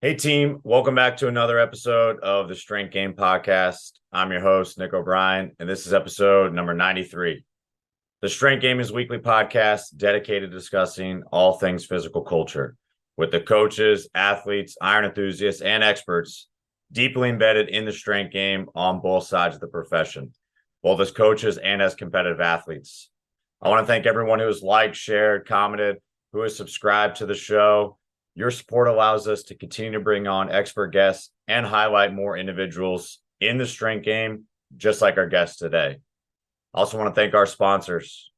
Hey team, welcome back to another episode of the Strength Game Podcast. I'm your host, Nick O'Brien, and this is episode number 93. The Strength Game is a weekly podcast dedicated to discussing all things physical culture with the coaches, athletes, iron enthusiasts, and experts deeply embedded in the strength game on both sides of the profession, both as coaches and as competitive athletes. I want to thank everyone who has liked, shared, commented, who has subscribed to the show. Your support allows us to continue to bring on expert guests and highlight more individuals in the strength game, just like our guest today. I also want to thank our sponsors.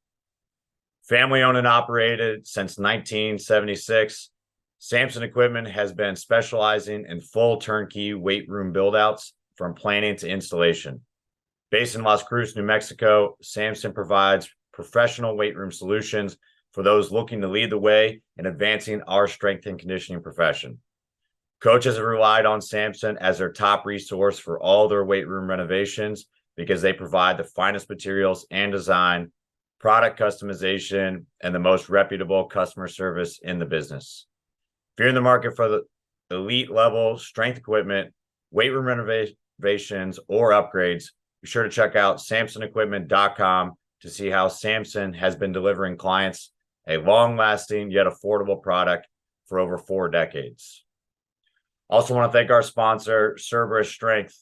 Family owned and operated since 1976, Samson Equipment has been specializing in full turnkey weight room buildouts from planning to installation. Based in Las Cruces, New Mexico, Samson provides professional weight room solutions for those looking to lead the way in advancing our strength and conditioning profession. Coaches have relied on Samson as their top resource for all their weight room renovations because they provide the finest materials and design, product customization, and the most reputable customer service in the business. If you're in the market for the elite level strength equipment, weight room renovations, or upgrades, be sure to check out samsonequipment.com to see how Samson has been delivering clients a long-lasting yet affordable product for over 4 decades. Also want to thank our sponsor, Cerberus Strength.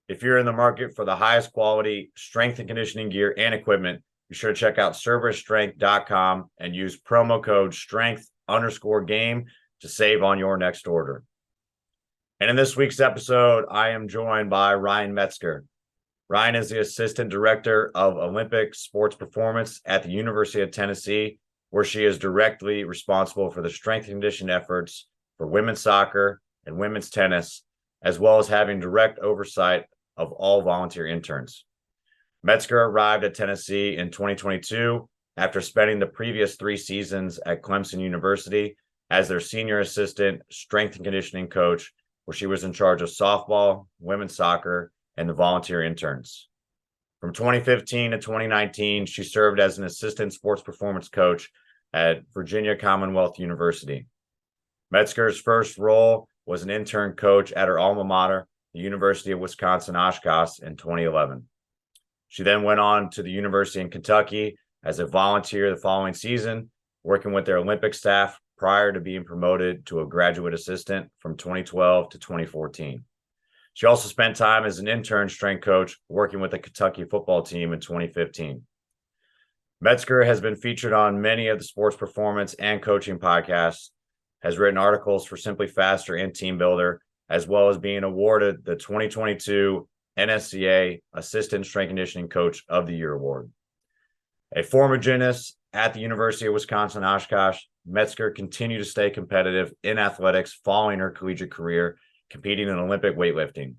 If you're in the market for the highest quality strength and conditioning gear and equipment, be sure to check out cerberusstrength.com and use promo code strength_game to save on your next order. And in this week's episode, I am joined by Ryan Metzger. Ryan is the Assistant Director of Olympic Sports Performance at the University of Tennessee, where she is directly responsible for the strength and conditioning efforts for women's soccer and women's tennis, as well as having direct oversight of all volunteer interns. Metzger arrived at Tennessee in 2022 after spending the previous 3 seasons at Clemson University as their senior assistant strength and conditioning coach, where she was in charge of softball, women's soccer, and the volunteer interns. From 2015 to 2019, she served as an assistant sports performance coach at Virginia Commonwealth University. Metzger's first role was an intern coach at her alma mater, the University of Wisconsin-Oshkosh, in 2011. She then went on to the University in Kentucky as a volunteer the following season, working with their Olympic staff prior to being promoted to a graduate assistant from 2012 to 2014. She also spent time as an intern strength coach working with the Kentucky football team in 2015. Metzger has been featured on many of the sports performance and coaching podcasts, has written articles for Simply Faster and Team Builder, as well as being awarded the 2022 NSCA Assistant Strength Conditioning Coach of the Year Award. A former gymnast at the University of Wisconsin-Oshkosh, Metzger continued to stay competitive in athletics following her collegiate career, competing in Olympic weightlifting.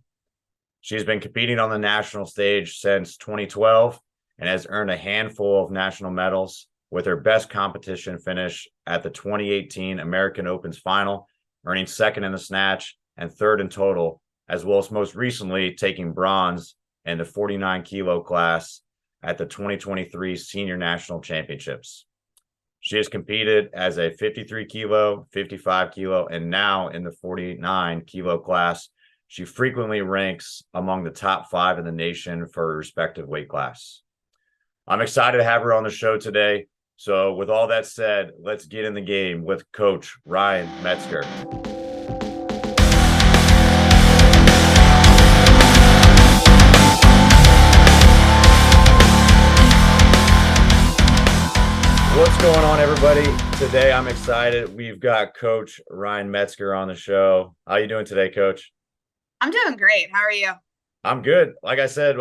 She's been competing on the national stage since 2012 and has earned a handful of national medals, with her best competition finish at the 2018 American Opens final, earning second in the snatch and third in total, as well as most recently taking bronze in the 49 kilo class at the 2023 Senior National Championships. She has competed as a 53 kilo, 55 kilo, and now in the 49 kilo class. She frequently ranks among the top 5 in the nation for her respective weight class. I'm excited to have her on the show today. So with all that said, let's get in the game with Coach Ryan Metzger. What's going on, everybody? Today, I'm excited. We've got Coach Ryan Metzger on the show. How are you doing today, Coach? I'm doing great. How are you? I'm good. Like I said,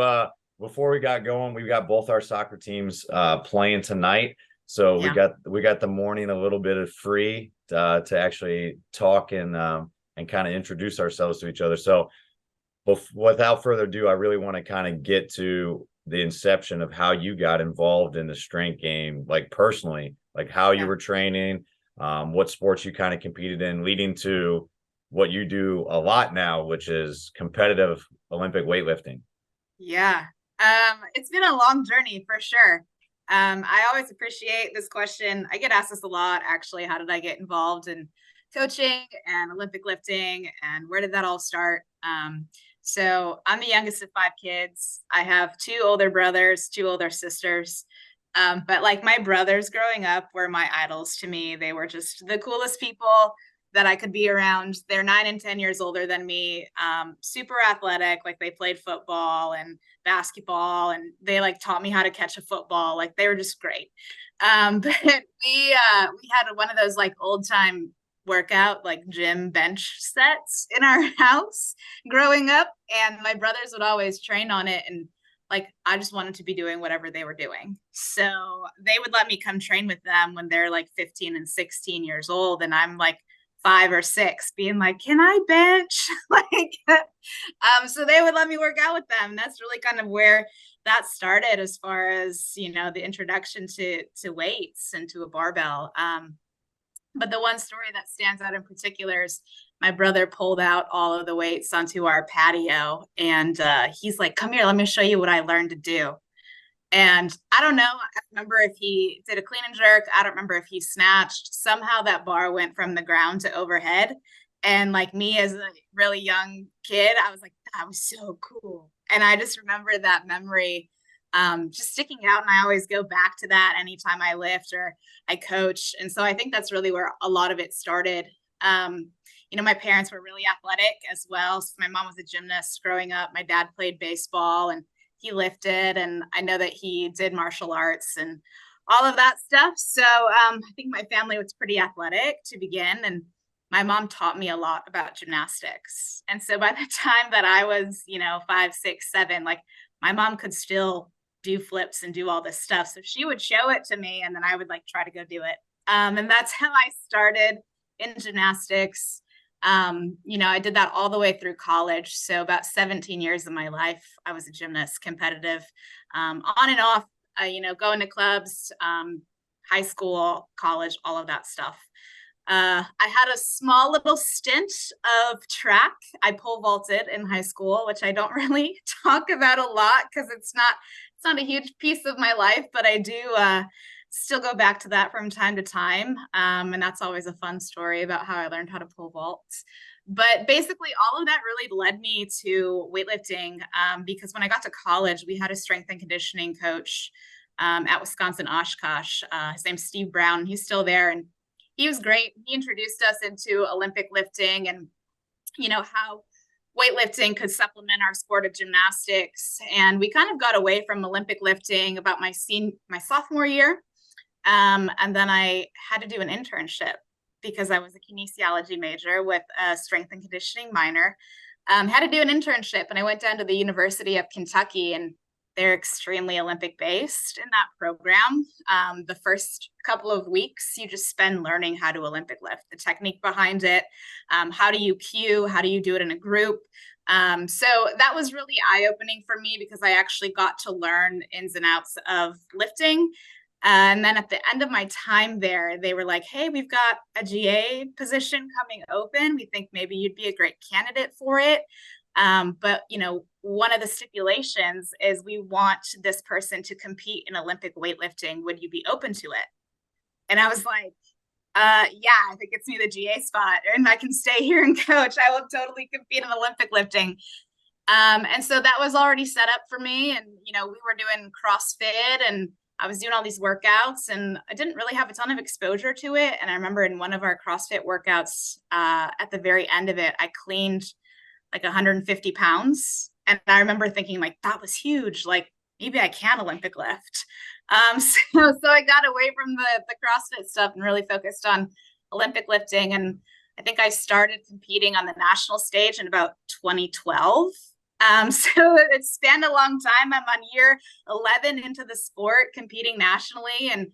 before we got going, we've got both our soccer teams playing tonight. So we Yeah. got the morning a little bit of free to actually talk and kind of introduce ourselves to each other. So without further ado, I really want to kind of get to the inception of how you got involved in the strength game, like personally, like how you Yeah. were training, what sports you kind of competed in, leading to what you do a lot now, which is competitive Olympic weightlifting. Yeah. It's been a long journey for sure. I always appreciate this question. I get asked this a lot, actually. How did I get involved? And coaching and Olympic lifting. And where did that all start? So I'm the youngest of 5 kids. I have 2 older brothers, 2 older sisters. But like my brothers growing up were my idols to me. They were just the coolest people that I could be around. They're 9 and 10 years older than me, super athletic. Like they played football and basketball, and they like taught me how to catch a football. Like they were just great. But we had one of those like old time workout like gym bench sets in our house growing up, and my brothers would always train on it, and like I just wanted to be doing whatever they were doing. So they would let me come train with them when they're like 15 and 16 years old, and I'm like 5 or 6 being like, can I bench? So they would let me work out with them. That's really kind of where that started as far as, the introduction to weights and to a barbell. But the one story that stands out in particular is my brother pulled out all of the weights onto our patio, and he's like, come here, let me show you what I learned to do. And I don't know, I remember if he did a clean and jerk. I don't remember if he snatched. Somehow that bar went from the ground to overhead. And like me as a really young kid, I was like, that was so cool. And I just remember that memory just sticking out. And I always go back to that anytime I lift or I coach. And so I think that's really where a lot of it started. My parents were really athletic as well. So my mom was a gymnast growing up. My dad played baseball and he lifted, and I know that he did martial arts and all of that stuff. So I think my family was pretty athletic to begin, and my mom taught me a lot about gymnastics. And so by the time that I was, 5, 6, 7, like my mom could still do flips and do all this stuff. So she would show it to me, and then I would like try to go do it. And that's how I started in gymnastics. I did that all the way through college. So about 17 years of my life, I was a gymnast, competitive, on and off, going to clubs, high school, college, all of that stuff. I had a small little stint of track. I pole vaulted in high school, which I don't really talk about a lot because it's not a huge piece of my life, but I do still go back to that from time to time. And that's always a fun story about how I learned how to pole vault. But basically, all of that really led me to weightlifting because when I got to college, we had a strength and conditioning coach at Wisconsin-Oshkosh. His name's Steve Brown. He's still there, and he was great. He introduced us into Olympic lifting and, how weightlifting could supplement our sport of gymnastics. And we kind of got away from Olympic lifting about my sophomore year. And then I had to do an internship because I was a kinesiology major with a strength and conditioning minor. Had to do an internship, and I went down to the University of Kentucky, and they're extremely Olympic based in that program. The first couple of weeks, you just spend learning how to Olympic lift, the technique behind it. How do you cue? How do you do it in a group? So that was really eye-opening for me because I actually got to learn ins and outs of lifting. And then at the end of my time there, they were like, hey, we've got a GA position coming open. We think maybe you'd be a great candidate for it. But, one of the stipulations is we want this person to compete in Olympic weightlifting. Would you be open to it? And I was like, yeah, if it gets me the GA spot and I can stay here and coach, I will totally compete in Olympic lifting. And so that was already set up for me. And, we were doing CrossFit and I was doing all these workouts, and I didn't really have a ton of exposure to it. And I remember in one of our CrossFit workouts, at the very end of it, I cleaned like 150 pounds. And I remember thinking like, that was huge. Like maybe I can Olympic lift. So I got away from the CrossFit stuff and really focused on Olympic lifting. And I think I started competing on the national stage in about 2012. So it spanned a long time. I'm on year 11 into the sport, competing nationally, and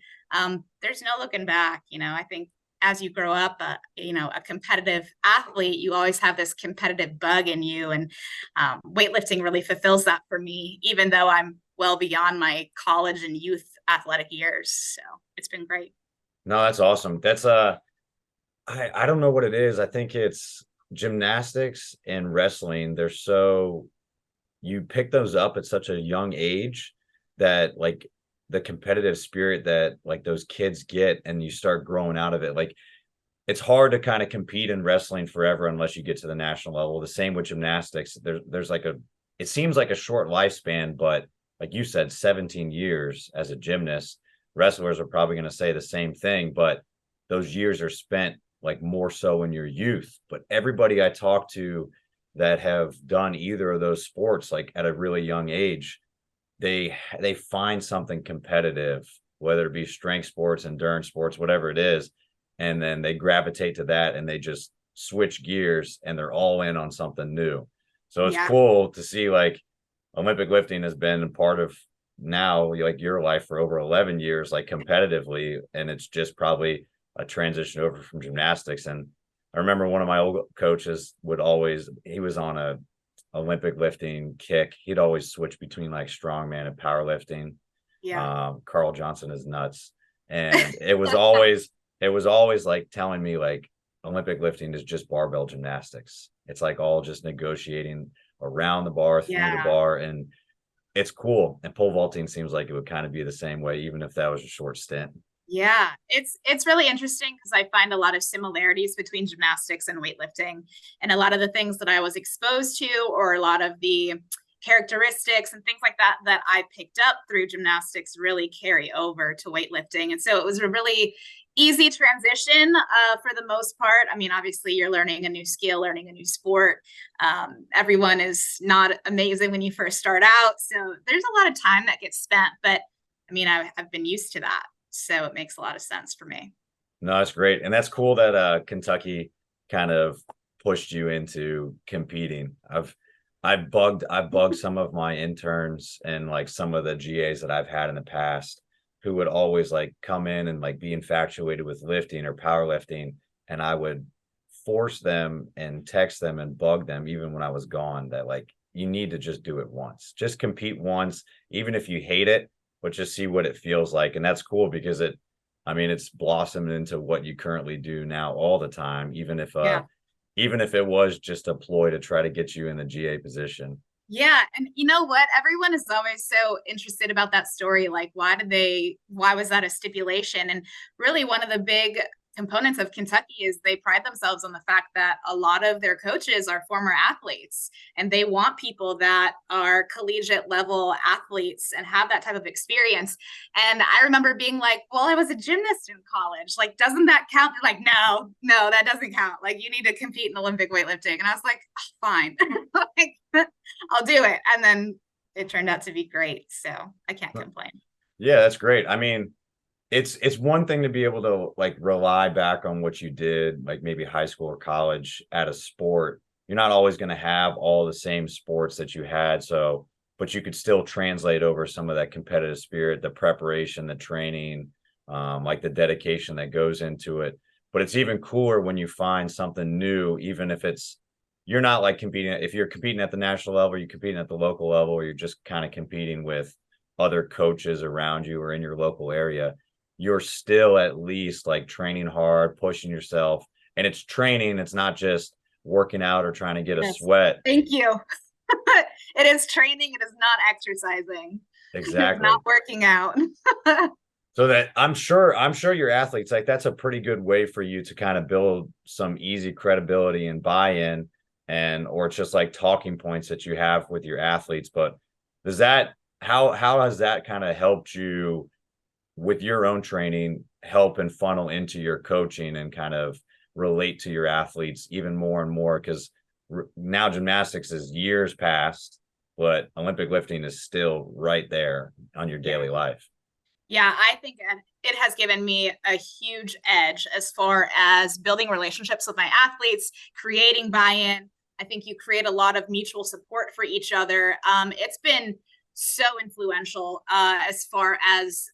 there's no looking back. I think as you grow up, a competitive athlete, you always have this competitive bug in you, and weightlifting really fulfills that for me, even though I'm well beyond my college and youth athletic years. So it's been great. No, that's awesome. That's I don't know what it is. I think it's gymnastics and wrestling. You pick those up at such a young age that like the competitive spirit that like those kids get, and you start growing out of it. Like it's hard to kind of compete in wrestling forever unless you get to the national level. The same with gymnastics. There's like it seems like a short lifespan, but like you said, 17 years as a gymnast. Wrestlers are probably going to say the same thing, but those years are spent like more so in your youth. But everybody I talk to that have done either of those sports, like at a really young age, they find something competitive, whether it be strength sports, endurance sports, whatever it is, and then they gravitate to that and they just switch gears and they're all in on something new. So it's cool to see like Olympic lifting has been a part of now like your life for over 11 years, like competitively, and it's just probably a transition over from gymnastics. And I remember one of my old coaches he was on a Olympic lifting kick. He'd always switch between like strongman and powerlifting. Carl Johnson is nuts. And it was always like telling me like Olympic lifting is just barbell gymnastics. It's like all just negotiating around the bar, through the bar, and it's cool. And pole vaulting seems like it would kind of be the same way, even if that was a short stint. Yeah, it's really interesting because I find a lot of similarities between gymnastics and weightlifting, and a lot of the things that I was exposed to, or a lot of the characteristics and things like that that I picked up through gymnastics really carry over to weightlifting. And so it was a really easy transition for the most part. I mean, obviously you're learning a new skill, learning a new sport. Everyone is not amazing when you first start out. So there's a lot of time that gets spent, but I mean, I've been used to that. So it makes a lot of sense for me. No, that's great. And that's cool that Kentucky kind of pushed you into competing. I've bugged some of my interns and like some of the GAs that I've had in the past who would always like come in and like be infatuated with lifting or powerlifting. And I would force them and text them and bug them even when I was gone that like, you need to just do it once, just compete once, even if you hate it, but just see what it feels like. And that's cool because it's blossomed into what you currently do now all the time, even if it was just a ploy to try to get you in the GA position. Yeah. And you know what? Everyone is always so interested about that story. Like, why was that a stipulation? And really one of the big components of Kentucky is they pride themselves on the fact that a lot of their coaches are former athletes, and they want people that are collegiate level athletes and have that type of experience. And I remember being like, well, I was a gymnast in college. Like, doesn't that count? They're like, no, that doesn't count. Like, you need to compete in Olympic weightlifting. And I was like, oh, fine, like, I'll do it. And then it turned out to be great. So I can't complain. Yeah, that's great. I mean, it's one thing to be able to like rely back on what you did, like maybe high school or college at a sport. You're not always going to have all the same sports that you had. So, but you could still translate over some of that competitive spirit, the preparation, the training, like the dedication that goes into it. But it's even cooler when you find something new, even if you're not like competing. If you're competing at the national level, you're competing at the local level, or you're just kind of competing with other coaches around you or in your local area. You're still at least like training hard, pushing yourself. And it's training. It's not just working out or trying to get a sweat. Thank you. It is training. It is not exercising. Exactly. It's not working out. So that I'm sure your athletes, like that's a pretty good way for you to kind of build some easy credibility and buy-in, or it's just like talking points that you have with your athletes. But how has that kind of helped you with your own training, help and funnel into your coaching and kind of relate to your athletes even more and more? Because now gymnastics is years past, but Olympic lifting is still right there on your daily life. Yeah, I think it has given me a huge edge as far as building relationships with my athletes, creating buy-in. I think you create a lot of mutual support for each other. It's been so influential as far as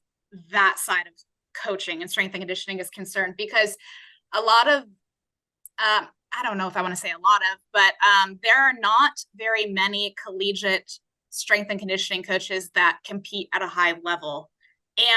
that side of coaching and strength and conditioning is concerned, because a lot of I don't know if I want to say a lot of, but there are not very many collegiate strength and conditioning coaches that compete at a high level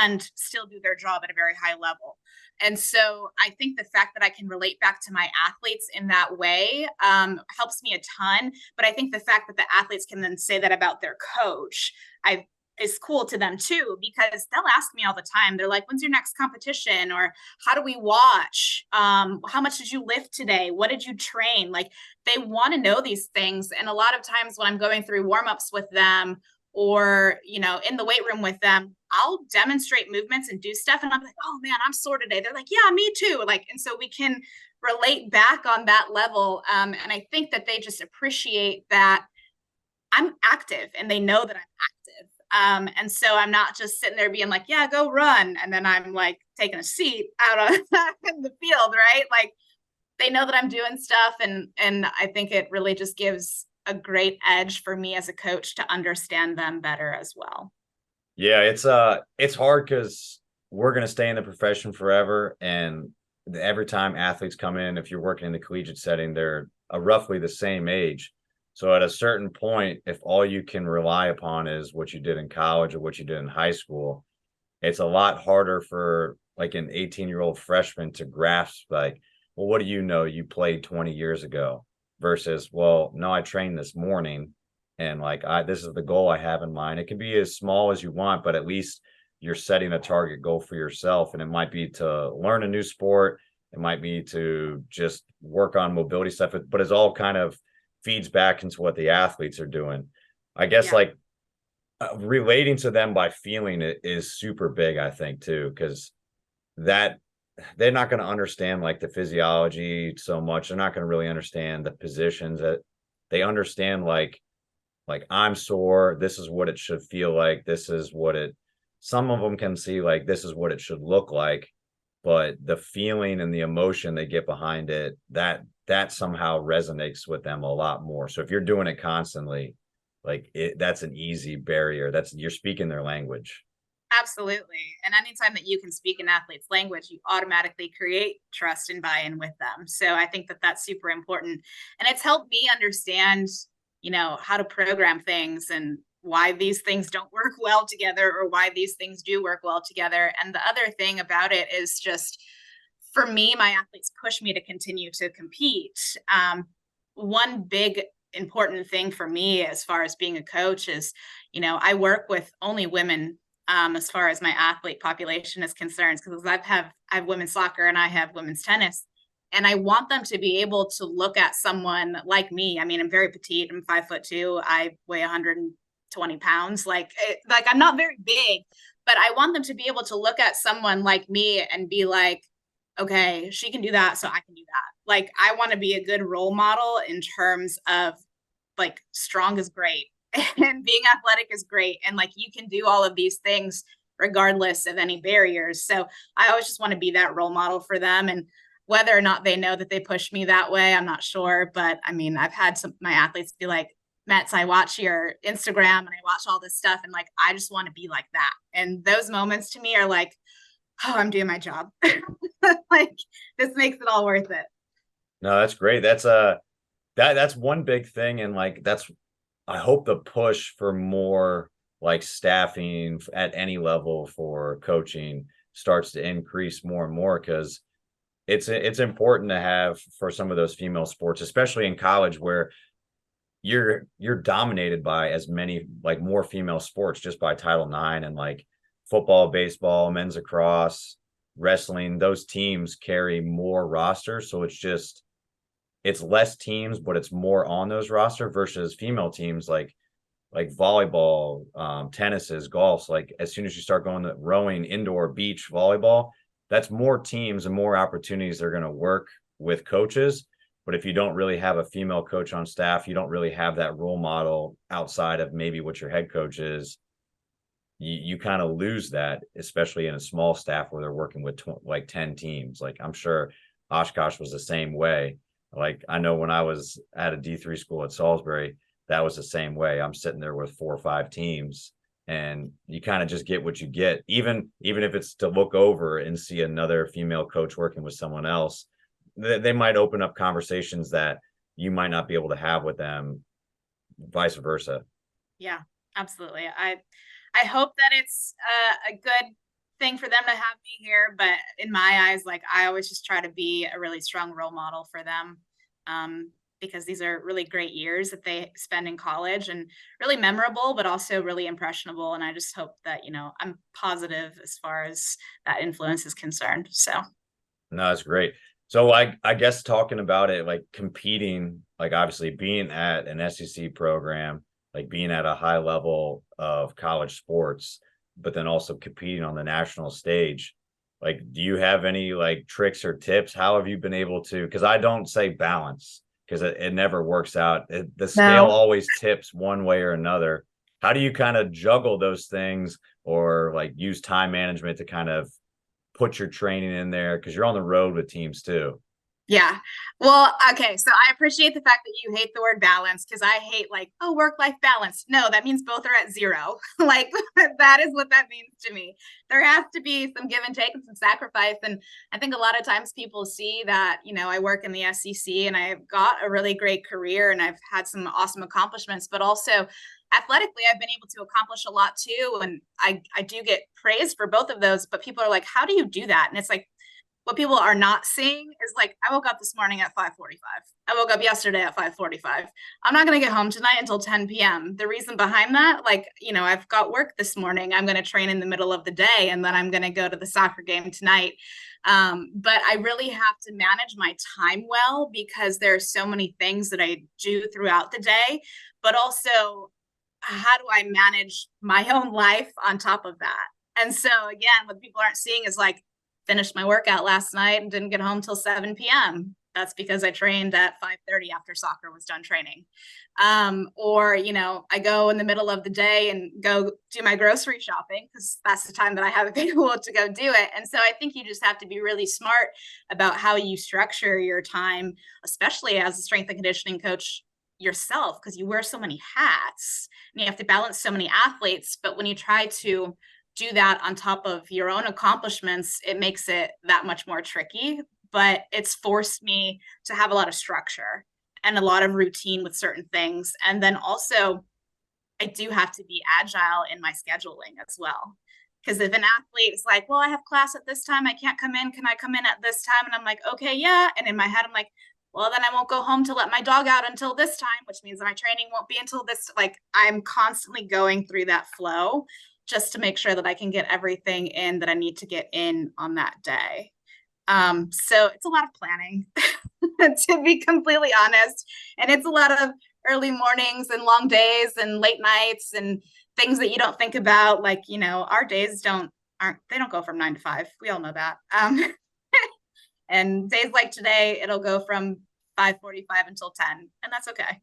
and still do their job at a very high level. And so I think the fact that I can relate back to my athletes in that way helps me a ton. But I think the fact that the athletes can then say that about their coach, I is cool to them too, because they'll ask me all the time. They're like, when's your next competition? Or how do we watch? How much did you lift today? What did you train? Like, they want to know these things. And a lot of times when I'm going through warm-ups with them, or, you know, in the weight room with them, I'll demonstrate movements and do stuff. And I'm like, oh man, I'm sore today. They're like, yeah, me too. Like, and so we can relate back on that level. And I think that they just appreciate that I'm active and they know that I'm active. And so I'm not just sitting there being like, yeah, go run. And then I'm like taking a seat out on in the field, right? Like, they know that I'm doing stuff. And I think it really just gives a great edge for me as a coach to understand them better as well. Yeah, it's hard because we're gonna stay in the profession forever. And every time athletes come in, if you're working in the collegiate setting, they're roughly the same age. So at a certain point, if all you can rely upon is what you did in college or what you did in high school, it's a lot harder for like an 18-year-old freshman to grasp, like, well, what do you know? You played 20 years ago versus, well, no, I trained this morning and like this is the goal I have in mind. It can be as small as you want, but at least you're setting a target goal for yourself. And it might be to learn a new sport. It might be to just work on mobility stuff, but it's all kind of feeds back into what the athletes are doing. I guess like relating to them by feeling it is super big, I think, too, because that they're not going to understand like the physiology so much. They're not going to really understand the positions that they understand. Like I'm sore. This is what it should feel like. This is what it, some of them can see like this is what it should look like, but the feeling and the emotion they get behind it, that somehow resonates with them a lot more. So if you're doing it constantly, like that's an easy barrier. You're speaking their language. Absolutely. And anytime that you can speak an athlete's language, you automatically create trust and buy-in with them. So I think that that's super important. And it's helped me understand, you know, how to program things and why these things don't work well together or why these things do work well together. And the other thing about it is just, for me, my athletes push me to continue to compete. One big important thing for me as far as being a coach is, you know, I work with only women as far as my athlete population is concerned, because I have women's soccer and I have women's tennis. And I want them to be able to look at someone like me. I mean, I'm very petite. I'm 5'2". I weigh 120 pounds. Like I'm not very big, but I want them to be able to look at someone like me and be like, okay, she can do that, so I can do that. Like, I want to be a good role model in terms of like strong is great and being athletic is great. And like, you can do all of these things regardless of any barriers. So I always just want to be that role model for them. And whether or not they know that they push me that way, I'm not sure. But I mean, I've had my athletes be like, Metz, I watch your Instagram and I watch all this stuff. And like, I just want to be like that. And those moments to me are like, oh, I'm doing my job. Like, this makes it all worth it. No, that's great. That's one big thing. And like, I hope the push for more like staffing at any level for coaching starts to increase more and more, because it's important to have for some of those female sports, especially in college where you're dominated by as many like more female sports just by Title IX, and like football, baseball, men's lacrosse, wrestling, those teams carry more rosters. So it's less teams, but it's more on those roster versus female teams like volleyball, tennises, golfs. Like as soon as you start going to rowing, indoor, beach volleyball, that's more teams and more opportunities they're going to work with coaches. But if you don't really have a female coach on staff, you don't really have that role model outside of maybe what your head coach is. You kind of lose that, especially in a small staff where they're working with like 10 teams. Like I'm sure Oshkosh was the same way. Like I know when I was at a D3 school at Salisbury, that was the same way. I'm sitting there with 4 or 5 teams, and you kind of just get what you get, even if it's to look over and see another female coach working with someone else. They might open up conversations that you might not be able to have with them, vice versa. Yeah, absolutely. I hope that it's a good thing for them to have me here, but in my eyes, like I always just try to be a really strong role model for them, because these are really great years that they spend in college and really memorable, but also really impressionable. And I just hope that, you know, I'm positive as far as that influence is concerned. So. No, that's great. So I guess talking about it, like competing, like obviously being at an SEC program, like being at a high level of college sports, but then also competing on the national stage. Like, do you have any like tricks or tips? How have you been able to? Because I don't say balance because it never works out. The scale always tips one way or another. How do you kind of juggle those things or like use time management to kind of put your training in there? Because you're on the road with teams too. Yeah. Well, okay. So I appreciate the fact that you hate the word balance because I hate like, oh, work-life balance. No, that means both are at zero. Like that is what that means to me. There has to be some give and take and some sacrifice. And I think a lot of times people see that, you know, I work in the SEC and I've got a really great career and I've had some awesome accomplishments, but also athletically, I've been able to accomplish a lot too. And I do get praised for both of those, but people are like, how do you do that? And it's like, what people are not seeing is like, I woke up this morning at 5:45. I woke up yesterday at 5:45. I'm not going to get home tonight until 10 p.m. The reason behind that, like, you know, I've got work this morning. I'm going to train in the middle of the day and then I'm going to go to the soccer game tonight. But I really have to manage my time well because there are so many things that I do throughout the day, but also how do I manage my own life on top of that? And so again, what people aren't seeing is like, finished my workout last night and didn't get home till 7 p.m. That's because I trained at 5:30 after soccer was done training. Or, you know, I go in the middle of the day and go do my grocery shopping because that's the time that I have available to go do it. And so I think you just have to be really smart about how you structure your time, especially as a strength and conditioning coach yourself, because you wear so many hats and you have to balance so many athletes. But when you try to do that on top of your own accomplishments, it makes it that much more tricky. But it's forced me to have a lot of structure and a lot of routine with certain things. And then also, I do have to be agile in my scheduling as well. Because if an athlete is like, well, I have class at this time, I can't come in. Can I come in at this time? And I'm like, okay, yeah. And in my head, I'm like, well, then I won't go home to let my dog out until this time, which means my training won't be until this. Like, I'm constantly going through that flow just to make sure that I can get everything in that I need to get in on that day. So it's a lot of planning, to be completely honest. And it's a lot of early mornings and long days and late nights and things that you don't think about. Like, you know, our days don't go from 9 to 5. We all know that. And days like today, it'll go from 5:45 until 10, and that's okay.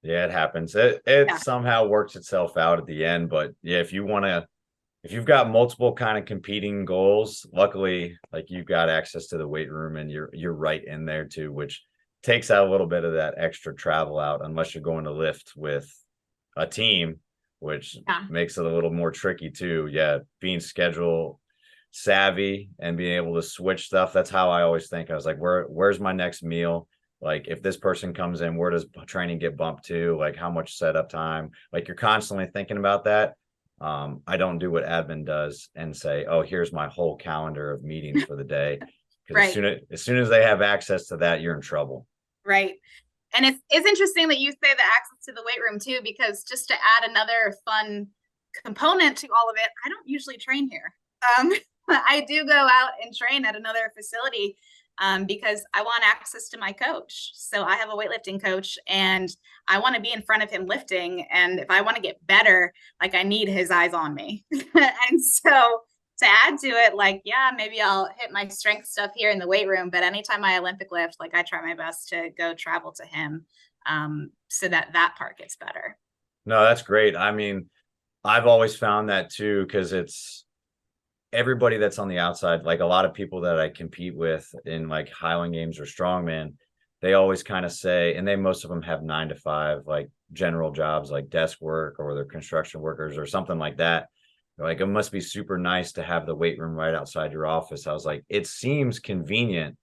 Yeah, it happens. It somehow works itself out at the end. But yeah, if you've got multiple kind of competing goals, luckily, like you've got access to the weight room and you're right in there too, which takes out a little bit of that extra travel out, unless you're going to lift with a team, which makes it a little more tricky too. Yeah, being schedule savvy and being able to switch stuff. That's how I always think. I was like, where's my next meal? Like if this person comes in, where does training get bumped to? Like how much setup time? Like you're constantly thinking about that. I don't do what admin does and say, oh, here's my whole calendar of meetings for the day. Because as soon as they have access to that, you're in trouble. Right. And it's interesting that you say the access to the weight room too, because just to add another fun component to all of it, I don't usually train here. I do go out and train at another facility because I want access to my coach. So I have a weightlifting coach and I want to be in front of him lifting. And if I want to get better, like I need his eyes on me. And so to add to it, like, yeah, maybe I'll hit my strength stuff here in the weight room, but anytime I Olympic lift, like I try my best to go travel to him so that part gets better. No, that's great. I mean, I've always found that too, because it's everybody that's on the outside, like a lot of people that I compete with in like Highland Games or Strongman, they always kind of say, and most of them have 9 to 5, like general jobs, like desk work, or they're construction workers or something like that. They're like, it must be super nice to have the weight room right outside your office. I was like, it seems convenient,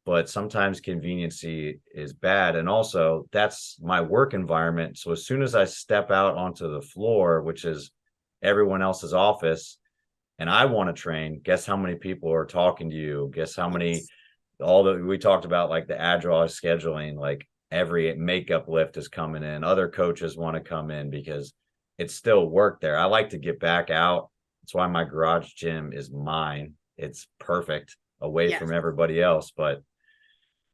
but sometimes conveniency is bad. And also that's my work environment. So as soon as I step out onto the floor, which is everyone else's office, and I want to train, guess how many people are talking to you? Guess how many, we talked about like the agile scheduling, like every makeup lift is coming in. Other coaches want to come in because it's still work there. I like to get back out. That's why my garage gym is mine. It's perfect away Yes. from everybody else, but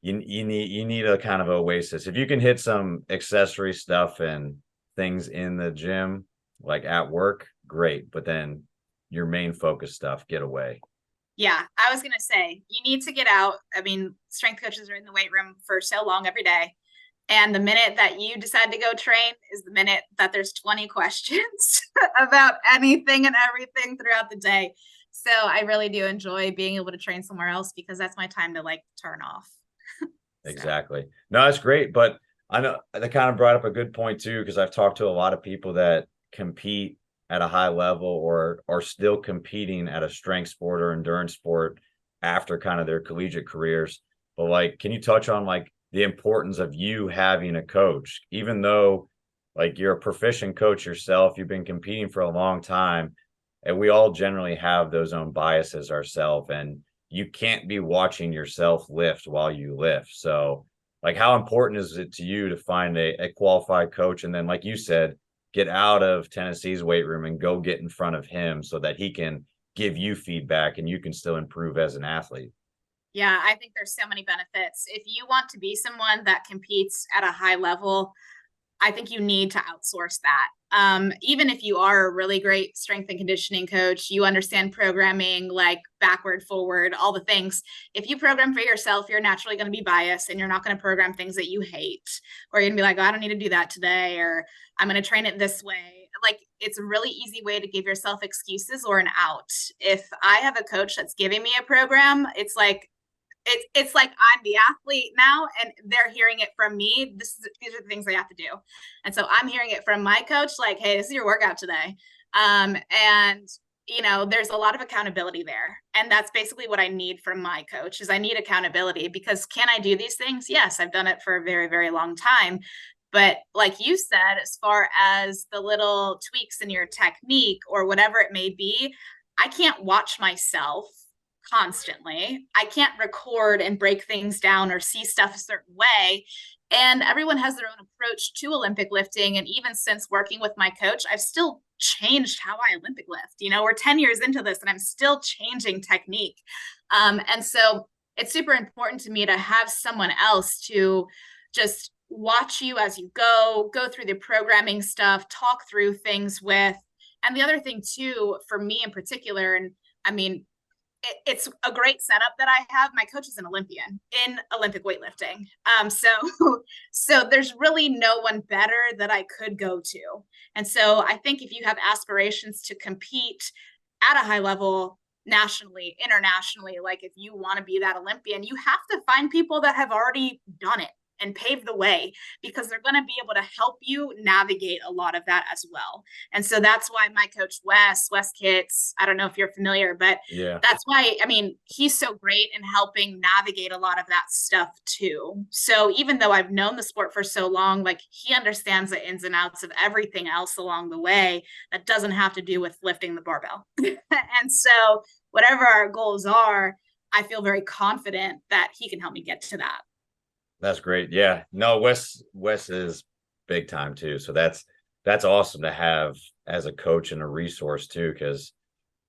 you need a kind of oasis. If you can hit some accessory stuff and things in the gym, like at work, great. But then your main focus stuff, get away. Yeah, I was going to say, you need to get out. I mean, strength coaches are in the weight room for so long every day. And the minute that you decide to go train is the minute that there's 20 questions about anything and everything throughout the day. So I really do enjoy being able to train somewhere else because that's my time to like turn off. Exactly. No, that's great. But I know that kind of brought up a good point too, because I've talked to a lot of people that compete at a high level or are still competing at a strength sport or endurance sport after kind of their collegiate careers. But like, can you touch on like the importance of you having a coach, even though like you're a proficient coach yourself, you've been competing for a long time, and we all generally have those own biases ourselves, and you can't be watching yourself lift while you lift. So like, how important is it to you to find a qualified coach? And then, like you said, get out of Tennessee's weight room and go get in front of him so that he can give you feedback and you can still improve as an athlete. Yeah, I think there's so many benefits. If you want to be someone that competes at a high level, I think you need to outsource that. Even if you are a really great strength and conditioning coach, you understand programming like backward, forward, all the things. If you program for yourself, you're naturally going to be biased and you're not going to program things that you hate, or you're going to be like, oh, I don't need to do that today, or I'm going to train it this way. Like, it's a really easy way to give yourself excuses or an out. If I have a coach that's giving me a program, it's like I'm the athlete now and they're hearing it from me. These are the things they have to do. And so I'm hearing it from my coach, like, hey, this is your workout today. And you know, there's a lot of accountability there. And that's basically what I need from my coach is I need accountability because can I do these things? Yes, I've done it for a very, very long time. But like you said, as far as the little tweaks in your technique or whatever it may be, I can't watch myself constantly. I can't record and break things down or see stuff a certain way. And everyone has their own approach to Olympic lifting. And even since working with my coach, I've still changed how I Olympic lift. You know, we're 10 years into this and I'm still changing technique. And so it's super important to me to have someone else to just watch you as you go through the programming stuff, talk through things with. And the other thing too, for me in particular, and I mean, it's a great setup that I have. My coach is an Olympian in Olympic weightlifting. So there's really no one better that I could go to. And so I think if you have aspirations to compete at a high level, nationally, internationally, like if you want to be that Olympian, you have to find people that have already done it and pave the way because they're going to be able to help you navigate a lot of that as well. And so that's why my coach, Wes Kitts, I don't know if you're familiar, but Yeah, that's why, I mean, he's so great in helping navigate a lot of that stuff too. So even though I've known the sport for so long, like he understands the ins and outs of everything else along the way that doesn't have to do with lifting the barbell. And so whatever our goals are, I feel very confident that he can help me get to that. that's great. Yeah, no, Wes is big time too. So that's awesome to have as a coach and a resource too, because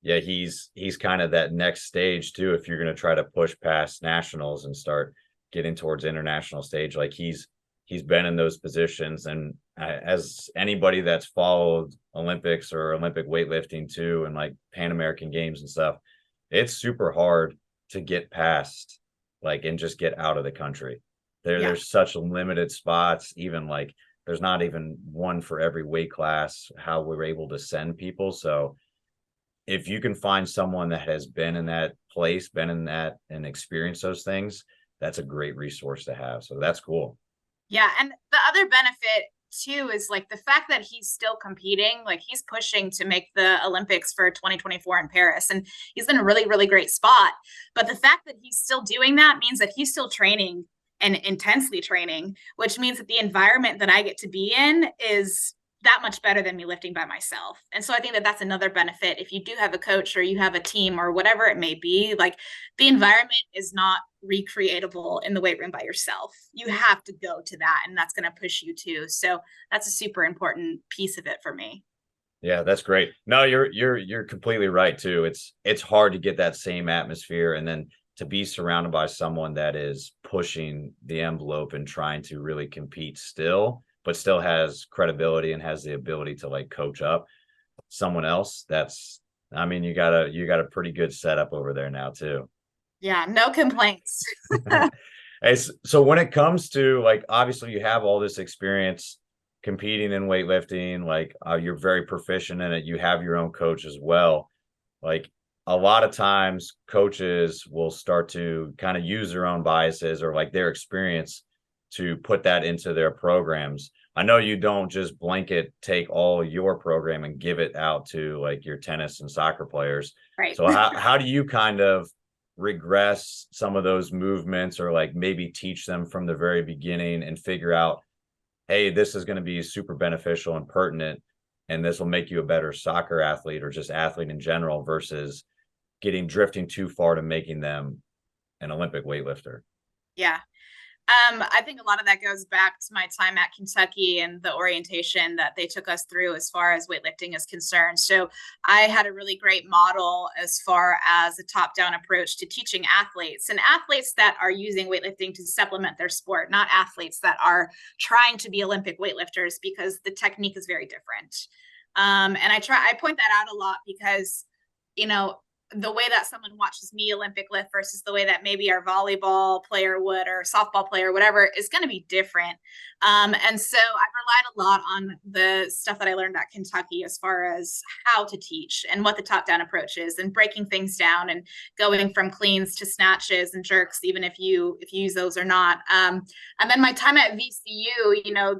yeah, he's kind of that next stage too. If you're going to try to push past nationals and start getting towards international stage, like he's been in those positions. And as anybody that's followed Olympics or Olympic weightlifting too, and like Pan American Games and stuff, it's super hard to get past, like, and just get out of the country. There's such limited spots, even like there's not even one for every weight class, how we're able to send people. So if you can find someone that has been in that place, been in that and experienced those things, that's a great resource to have. So that's cool. Yeah. And the other benefit too is like the fact that he's still competing, like he's pushing to make the Olympics for 2024 in Paris. And he's in a really, really great spot. But the fact that he's still doing that means that he's still training and intensely training, which means that the environment that I get to be in is that much better than me lifting by myself. And so I think that that's another benefit. If you do have a coach or you have a team or whatever it may be, like the environment is not recreatable in the weight room by yourself. You have to go to that, and that's going to push you too. So that's a super important piece of it for me. Yeah, that's great. No, you're completely right too. It's hard to get that same atmosphere, and then to be surrounded by someone that is pushing the envelope and trying to really compete still, but still has credibility and has the ability to like coach up someone else. That's, I mean, you got a pretty good setup over there now too. Yeah, no complaints. Hey, so when it comes to like, obviously you have all this experience competing in weightlifting, like you're very proficient in it. You have your own coach as well. Like a lot of times coaches will start to kind of use their own biases or like their experience to put that into their programs. I know you don't just blanket take all your program and give it out to like your tennis and soccer players. Right. So how do you kind of regress some of those movements or like maybe teach them from the very beginning and figure out, hey, this is going to be super beneficial and pertinent, and this will make you a better soccer athlete or just athlete in general versus drifting too far to making them an Olympic weightlifter? Yeah. I think a lot of that goes back to my time at Kentucky and the orientation that they took us through as far as weightlifting is concerned. So I had a really great model as far as a top-down approach to teaching athletes, and athletes that are using weightlifting to supplement their sport, not athletes that are trying to be Olympic weightlifters, because the technique is very different. And I point that out a lot because, you know, the way that someone watches me Olympic lift versus the way that maybe our volleyball player would or softball player, whatever, is going to be different. And so I've relied a lot on the stuff that I learned at Kentucky as far as how to teach and what the top-down approach is and breaking things down and going from cleans to snatches and jerks, even if you use those or not. And then my time at VCU, you know,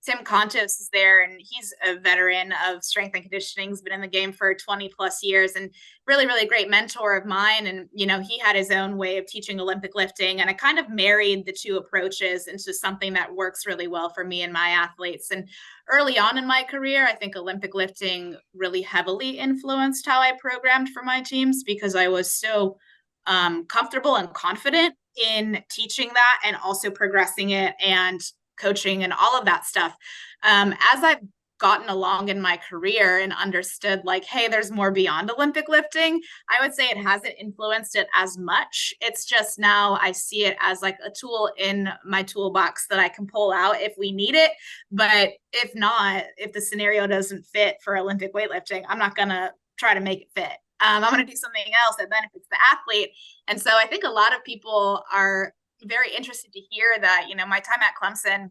Tim Contos is there, and he's a veteran of strength and conditioning. He's been in the game for 20 plus years and really, really great mentor of mine. And, you know, he had his own way of teaching Olympic lifting. And I kind of married the two approaches into something that works really well for me and my athletes. And early on in my career, I think Olympic lifting really heavily influenced how I programmed for my teams because I was so comfortable and confident in teaching that and also progressing it and coaching and all of that stuff. As I've gotten along in my career and understood like, hey, there's more beyond Olympic lifting, I would say it hasn't influenced it as much. It's just now I see it as like a tool in my toolbox that I can pull out if we need it. But if not, if the scenario doesn't fit for Olympic weightlifting, I'm not going to try to make it fit. I'm going to do something else that benefits the athlete. And so I think a lot of people are very interested to hear that, you know, my time at Clemson,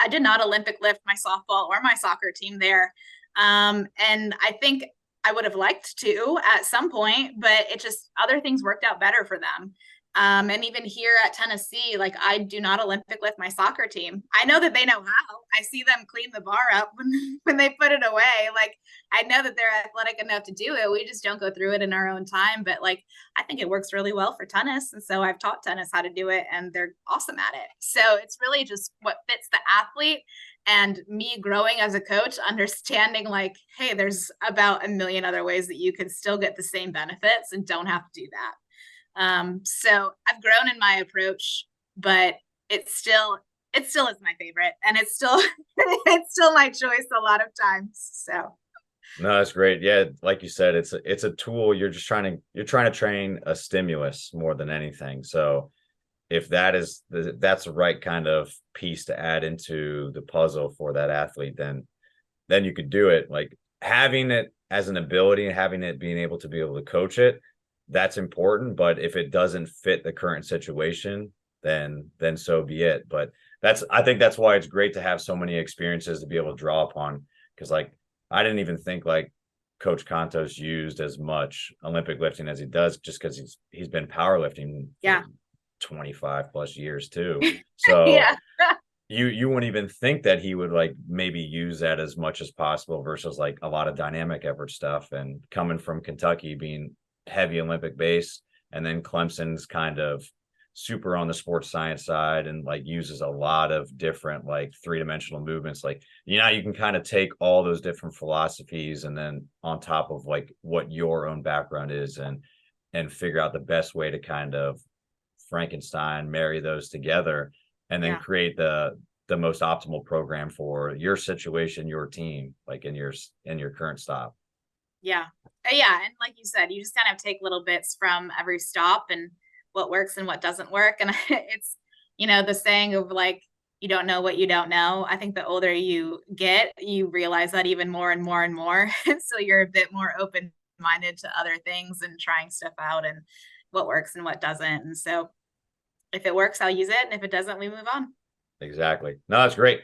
I did not Olympic lift my softball or my soccer team there. And I think I would have liked to at some point, but it just, other things worked out better for them. And even here at Tennessee, like I do not Olympic lift my soccer team. I know that they know how. I see them clean the bar up when they put it away. Like I know that they're athletic enough to do it. We just don't go through it in our own time. But like I think it works really well for tennis. And so I've taught tennis how to do it and they're awesome at it. So it's really just what fits the athlete and me growing as a coach, understanding like, hey, there's about a million other ways that you can still get the same benefits and don't have to do that. So I've grown in my approach, but it still is my favorite, and it's still my choice a lot of times. So no, that's great. Yeah, like you said, it's a tool. You're trying to train a stimulus more than anything. So if that's the right kind of piece to add into the puzzle for that athlete, then you could do it. Like having it as an ability and having it being able to coach it, that's important. But if it doesn't fit the current situation, then so be it. But I think that's why it's great to have so many experiences to be able to draw upon. Because like I didn't even think like Coach Contos used as much Olympic lifting as he does, just because he's been powerlifting for 25 plus years too. So yeah. you wouldn't even think that he would like maybe use that as much as possible versus like a lot of dynamic effort stuff. And coming from Kentucky being heavy Olympic base, and then Clemson's kind of super on the sports science side and like uses a lot of different like three-dimensional movements. Like, you know, you can kind of take all those different philosophies and then on top of like what your own background is and figure out the best way to kind of Frankenstein, marry those together, and then create the most optimal program for your situation, your team, like in your current stop. Yeah. Yeah. And like you said, you just kind of take little bits from every stop and what works and what doesn't work. And it's, you know, the saying of like, you don't know what you don't know. I think the older you get, you realize that even more and more and more. So you're a bit more open-minded to other things and trying stuff out and what works and what doesn't. And so if it works, I'll use it. And if it doesn't, we move on. Exactly. No, that's great.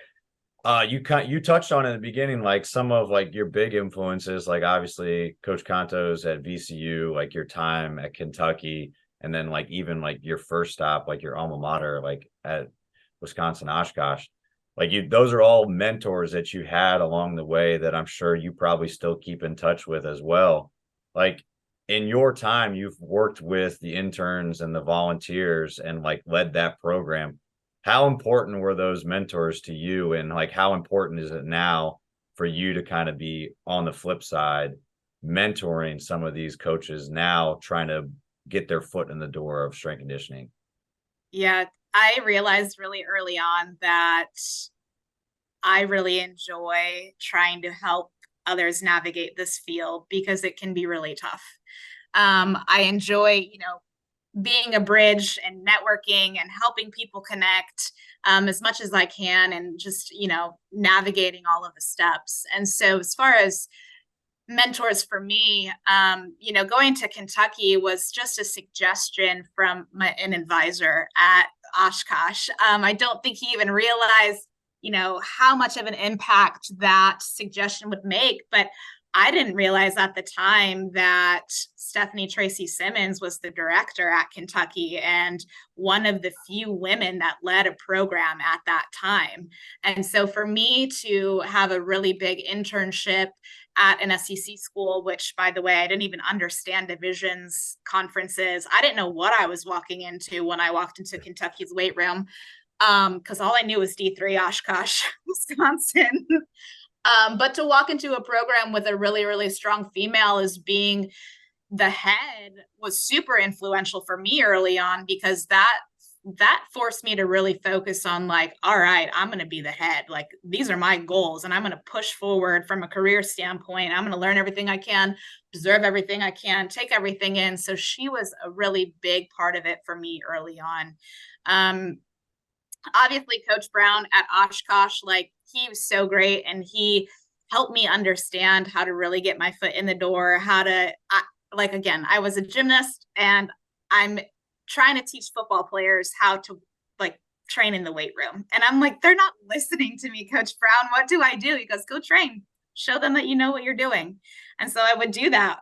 You touched on in the beginning, like some of like your big influences, like obviously Coach Contos at VCU, like your time at Kentucky, and then like even like your first stop, like your alma mater, like at Wisconsin-Oshkosh. Like those are all mentors that you had along the way that I'm sure you probably still keep in touch with as well. Like in your time, you've worked with the interns and the volunteers and like led that program. How important were those mentors to you, and like how important is it now for you to kind of be on the flip side mentoring some of these coaches now trying to get their foot in the door of strength conditioning? Yeah, I realized really early on that I really enjoy trying to help others navigate this field because it can be really tough. I enjoy, you know, being a bridge and networking and helping people connect as much as I can and just, you know, navigating all of the steps. And so as far as mentors for me, you know, going to Kentucky was just a suggestion from an advisor at Oshkosh. I don't think he even realized, you know, how much of an impact that suggestion would make, but I didn't realize at the time that Stephanie Tracy Simmons was the director at Kentucky and one of the few women that led a program at that time. And so for me to have a really big internship at an SEC school, which by the way, I didn't even understand divisions, conferences. I didn't know what I was walking into when I walked into Kentucky's weight room. Because all I knew was D3 Oshkosh, Wisconsin. But to walk into a program with a really, really strong female as being the head was super influential for me early on, because that forced me to really focus on like, all right, I'm going to be the head. Like, these are my goals and I'm going to push forward from a career standpoint. I'm going to learn everything I can, observe everything I can, take everything in. So she was a really big part of it for me early on. Obviously Coach Brown at Oshkosh, like he was so great and he helped me understand how to really get my foot in the door, like, again, I was a gymnast and I'm trying to teach football players how to like train in the weight room. And I'm like, they're not listening to me, Coach Brown. What do I do? He goes, go train, show them that you know what you're doing. And so I would do that.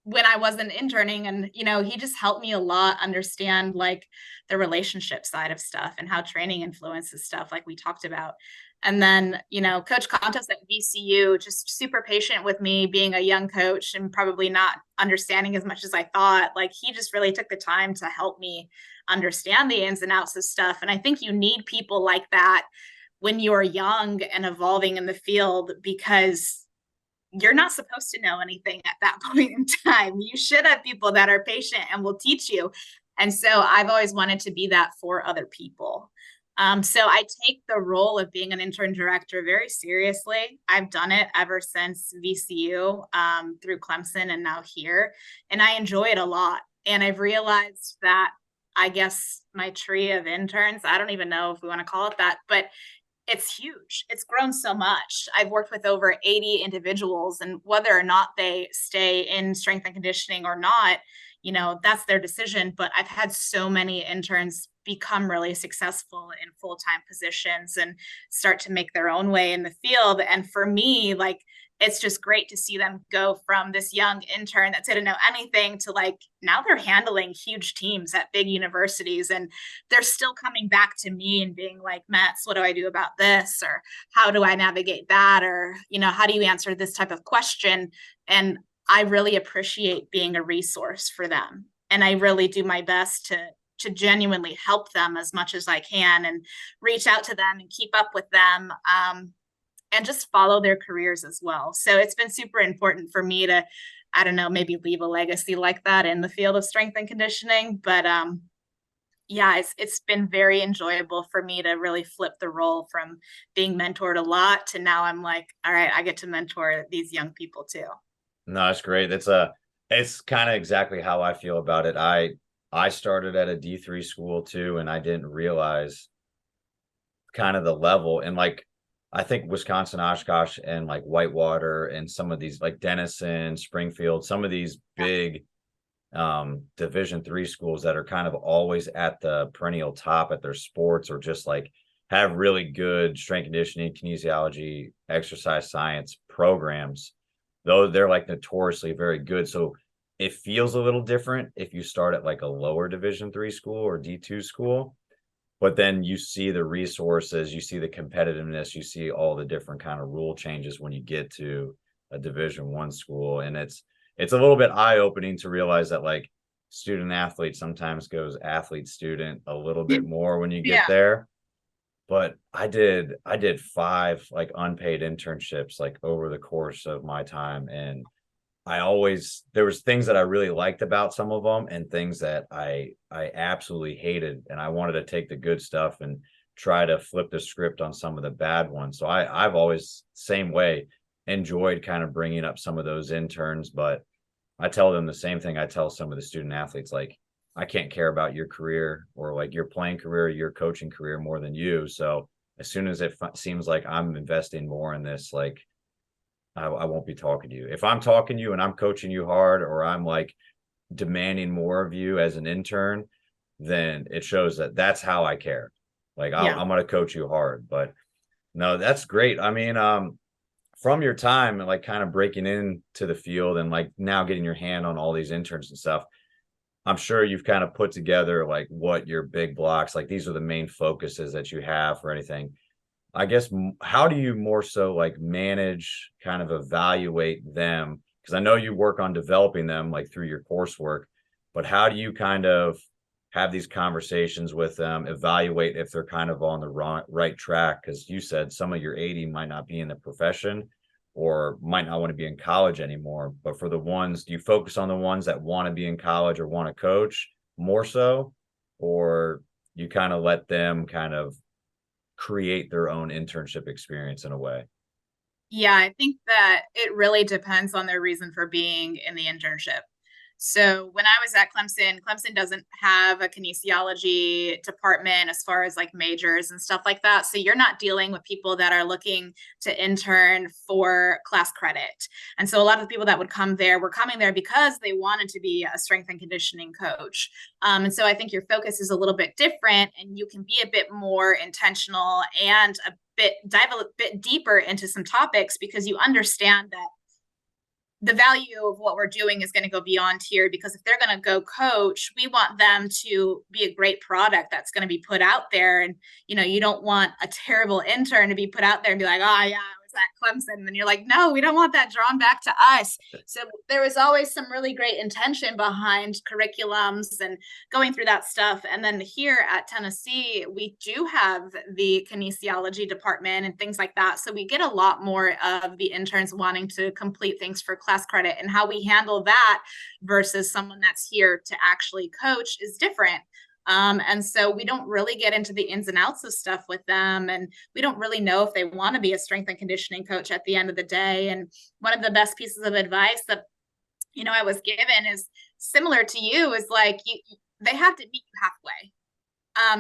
When I wasn't interning, and, you know, he just helped me a lot understand like the relationship side of stuff and how training influences stuff like we talked about. And then, you know, Coach Contos at VCU, just super patient with me being a young coach and probably not understanding as much as I thought. Like he just really took the time to help me understand the ins and outs of stuff. And I think you need people like that when you're young and evolving in the field, because you're not supposed to know anything at that point in time. You should have people that are patient and will teach you. And so I've always wanted to be that for other people. So I take the role of being an intern director very seriously. I've done it ever since VCU, through Clemson and now here, and I enjoy it a lot. And I've realized that, I guess, my tree of interns, I don't even know if we want to call it that, but it's huge. It's grown so much. I've worked with over 80 individuals, and whether or not they stay in strength and conditioning or not, you know, that's their decision. But I've had so many interns become really successful in full-time positions and start to make their own way in the field. And for me, like, it's just great to see them go from this young intern that didn't know anything to like, now they're handling huge teams at big universities, and they're still coming back to me and being like, Metz, what do I do about this? Or how do I navigate that? Or, you know, how do you answer this type of question? And I really appreciate being a resource for them. And I really do my best to to genuinely help them as much as I can and reach out to them and keep up with them, and just follow their careers as well. So it's been super important for me to, I don't know, maybe leave a legacy like that in the field of strength and conditioning. But yeah, it's been very enjoyable for me to really flip the role from being mentored a lot to now I'm like, all right, I get to mentor these young people too. No, it's great. It's kind of exactly how I feel about it. I started at a D3 school too, and I didn't realize kind of the level. And like I think Wisconsin-Oshkosh and like Whitewater and some of these like Denison, Springfield, some of these big Division 3 schools that are kind of always at the perennial top at their sports, or just like have really good strength conditioning, kinesiology, exercise science programs, though they're like notoriously very good. So it feels a little different if you start at like a lower Division 3 school or D2 school, but then you see the resources, you see the competitiveness, you see all the different kind of rule changes when you get to a Division 1 school. And it's a little bit eye-opening to realize that like student athlete sometimes goes athlete student a little bit more when you get there. But I did 5 like unpaid internships like over the course of my time, and there was things that I really liked about some of them and things that I absolutely hated, and I wanted to take the good stuff and try to flip the script on some of the bad ones. So I've always, same way, enjoyed kind of bringing up some of those interns, but I tell them the same thing I tell some of the student athletes, like, I can't care about your career or like your playing career, your coaching career more than you. So as soon as it seems like I'm investing more in this, like I won't be talking to you. If I'm talking to you and I'm coaching you hard, or I'm like demanding more of you as an intern, then it shows that that's how I care. Like I'm going to coach you hard. But no, that's great. I mean, from your time and like kind of breaking into the field and like now getting your hand on all these interns and stuff, I'm sure you've kind of put together like what your big blocks, like these are the main focuses that you have for anything. I guess, how do you more so like manage, kind of evaluate them? Because I know you work on developing them like through your coursework, but how do you kind of have these conversations with them, evaluate if they're kind of on the right track? Because you said some of your 80 might not be in the profession or might not want to be in college anymore. But for the ones, do you focus on the ones that want to be in college or want to coach more so? Or you kind of let them kind of create their own internship experience in a way? Yeah, I think that it really depends on their reason for being in the internship. So when I was at Clemson, Clemson doesn't have a kinesiology department as far as like majors and stuff like that. So you're not dealing with people that are looking to intern for class credit. And so a lot of the people that would come there were coming there because they wanted to be a strength and conditioning coach. And so I think your focus is a little bit different, and you can be a bit more intentional and dive a bit deeper into some topics, because you understand that the value of what we're doing is going to go beyond here. Because if they're going to go coach, we want them to be a great product that's going to be put out there. And, you don't want a terrible intern to be put out there and be like, oh yeah, I was at Clemson. And you're like, no, we don't want that drawn back to us. So there was always some really great intention behind curriculums and going through that stuff. And then here at Tennessee, we do have the kinesiology department and things like that. So we get a lot more of the interns wanting to complete things for class credit, and how we handle that versus someone that's here to actually coach is different. And so we don't really get into the ins and outs of stuff with them. And we don't really know if they want to be a strength and conditioning coach at the end of the day. And one of the best pieces of advice that, I was given is similar to you, is like, they have to meet you halfway.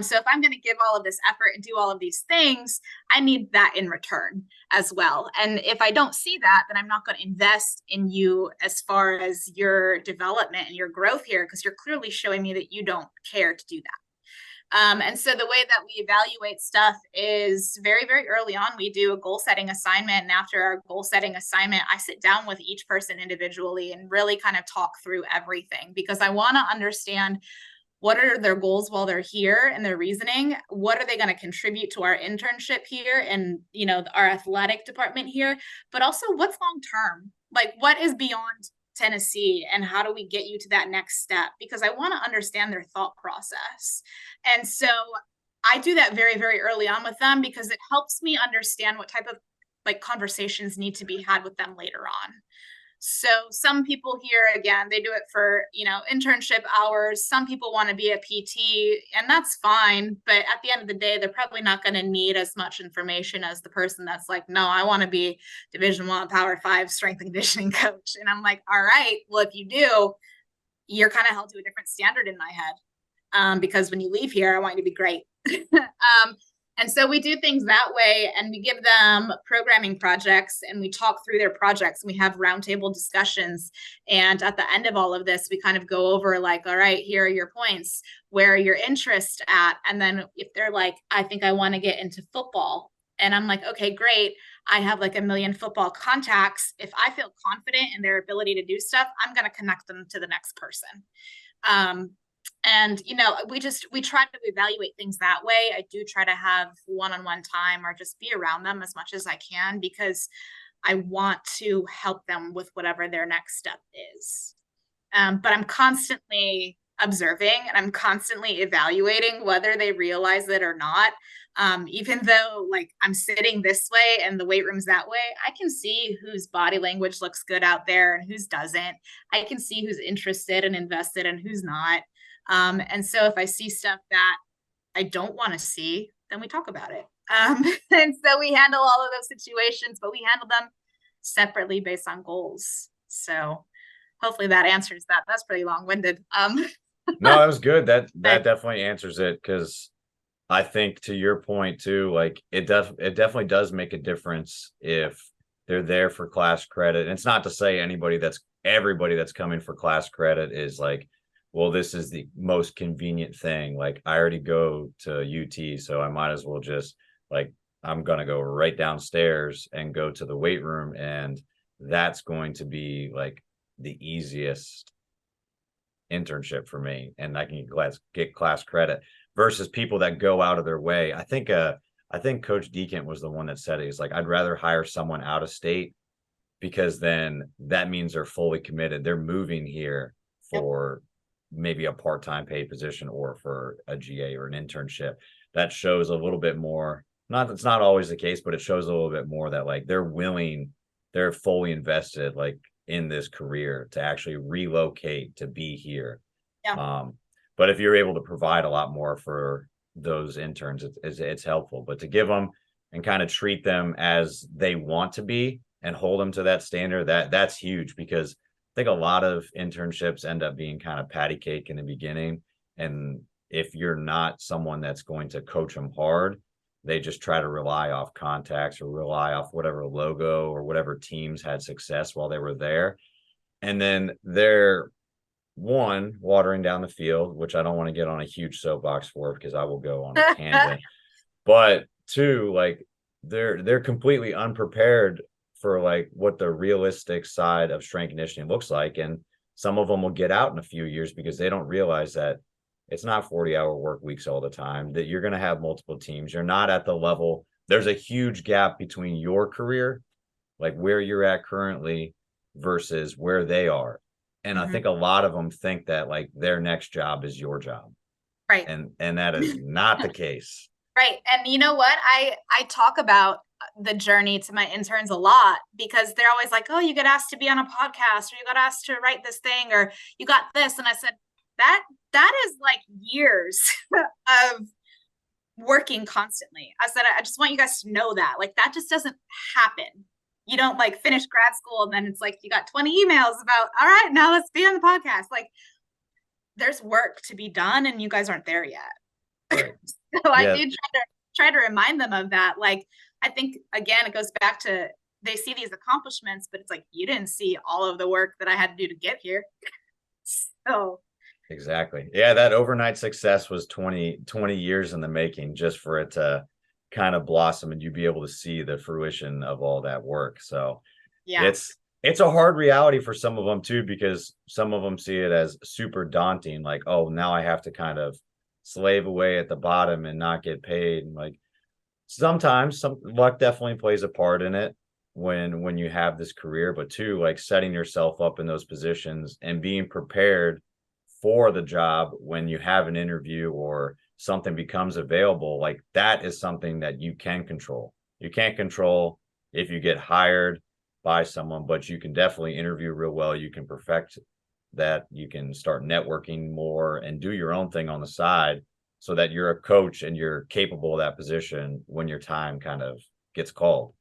So if I'm going to give all of this effort and do all of these things, I need that in return as well. And if I don't see that, then I'm not going to invest in you as far as your development and your growth here, because you're clearly showing me that you don't care to do that. And so the way that we evaluate stuff is very, very early on, we do a goal setting assignment. And after our goal setting assignment, I sit down with each person individually and really kind of talk through everything, because I want to understand what are their goals while they're here and their reasoning. What are they going to contribute to our internship here and, our athletic department here, but also what's long term, like what is beyond Tennessee, and how do we get you to that next step? Because I want to understand their thought process. And so I do that very, very early on with them, because it helps me understand what type of like conversations need to be had with them later on. So some people here, again, they do it for, internship hours. Some people want to be a PT, and that's fine. But at the end of the day, they're probably not going to need as much information as the person that's like, no, I want to be Division I, Power 5 strength and conditioning coach. And I'm like, all right, well, if you do, you're kind of held to a different standard in my head. Because when you leave here, I want you to be great. And so we do things that way, and we give them programming projects, and we talk through their projects, and we have roundtable discussions. And at the end of all of this, we kind of go over like, all right, here are your points, where are your interests at? And then if they're like, I think I want to get into football, and I'm like, okay, great. I have like 1 million football contacts. If I feel confident in their ability to do stuff, I'm going to connect them to the next person. And, we try to evaluate things that way. I do try to have one-on-one time, or just be around them as much as I can, because I want to help them with whatever their next step is. But I'm constantly observing, and I'm constantly evaluating whether they realize it or not. Even though like I'm sitting this way and the weight room's that way, I can see whose body language looks good out there and whose doesn't. I can see who's interested and invested and who's not. And so if I see stuff that I don't want to see, then we talk about it. And so we handle all of those situations, but we handle them separately based on goals. So hopefully that answers that. That's pretty long-winded. No, that was good. That definitely answers it, because I think to your point too, like it definitely does make a difference if they're there for class credit. And it's not to say everybody that's coming for class credit is like, well, this is the most convenient thing. Like I already go to UT, so I might as well just like, I'm going to go right downstairs and go to the weight room. And that's going to be like the easiest internship for me. And I can get class credit versus people that go out of their way. I think Coach Deacon was the one that said it. He's like, I'd rather hire someone out of state, because then that means they're fully committed. They're moving here for maybe a part-time paid position or for a GA or an internship. That shows a little bit more. It's not always the case, but it shows a little bit more that like they're fully invested like in this career to actually relocate to be here. But if you're able to provide a lot more for those interns, it's helpful. But to give them and kind of treat them as they want to be and hold them to that standard, that's huge, because I think a lot of internships end up being kind of patty cake in the beginning. And if you're not someone that's going to coach them hard, they just try to rely off contacts or rely off whatever logo or whatever teams had success while they were there. And then they're watering down the field, which I don't want to get on a huge soapbox for, because I will go on a tangent. But two, like they're completely unprepared for like what the realistic side of strength conditioning looks like. And some of them will get out in a few years because they don't realize that it's not 40-hour work weeks all the time, that you're going to have multiple teams. You're not at the level. There's a huge gap between your career, like where you're at currently versus where they are. And I think a lot of them think that like their next job is your job. Right. And that is not the case. Right. And you know what? I talk about the journey to my interns a lot, because they're always like, oh, you got asked to be on a podcast, or you got asked to write this thing, or you got this. And I said, that is like years of working constantly. I said, I just want you guys to know that like, that just doesn't happen. You don't like finish grad school and then it's like, you got 20 emails about, all right, now let's be on the podcast. Like there's work to be done and you guys aren't there yet. Right. So I do try to remind them of that. Like, I think, again, it goes back to, they see these accomplishments, but it's like, you didn't see all of the work that I had to do to get here. So. Exactly. Yeah. That overnight success was 20 years in the making, just for it to kind of blossom and you be able to see the fruition of all that work. So yeah, it's a hard reality for some of them too, because some of them see it as super daunting. Like, oh, now I have to kind of slave away at the bottom and not get paid. And like, sometimes some luck definitely plays a part in it. when you have this career, but two, like setting yourself up in those positions and being prepared for the job when you have an interview or something becomes available. Like that is something that you can control. You can't control if you get hired by someone, but you can definitely interview real well. You can perfect that. You can start networking more and do your own thing on the side so that you're a coach and you're capable of that position when your time kind of gets called.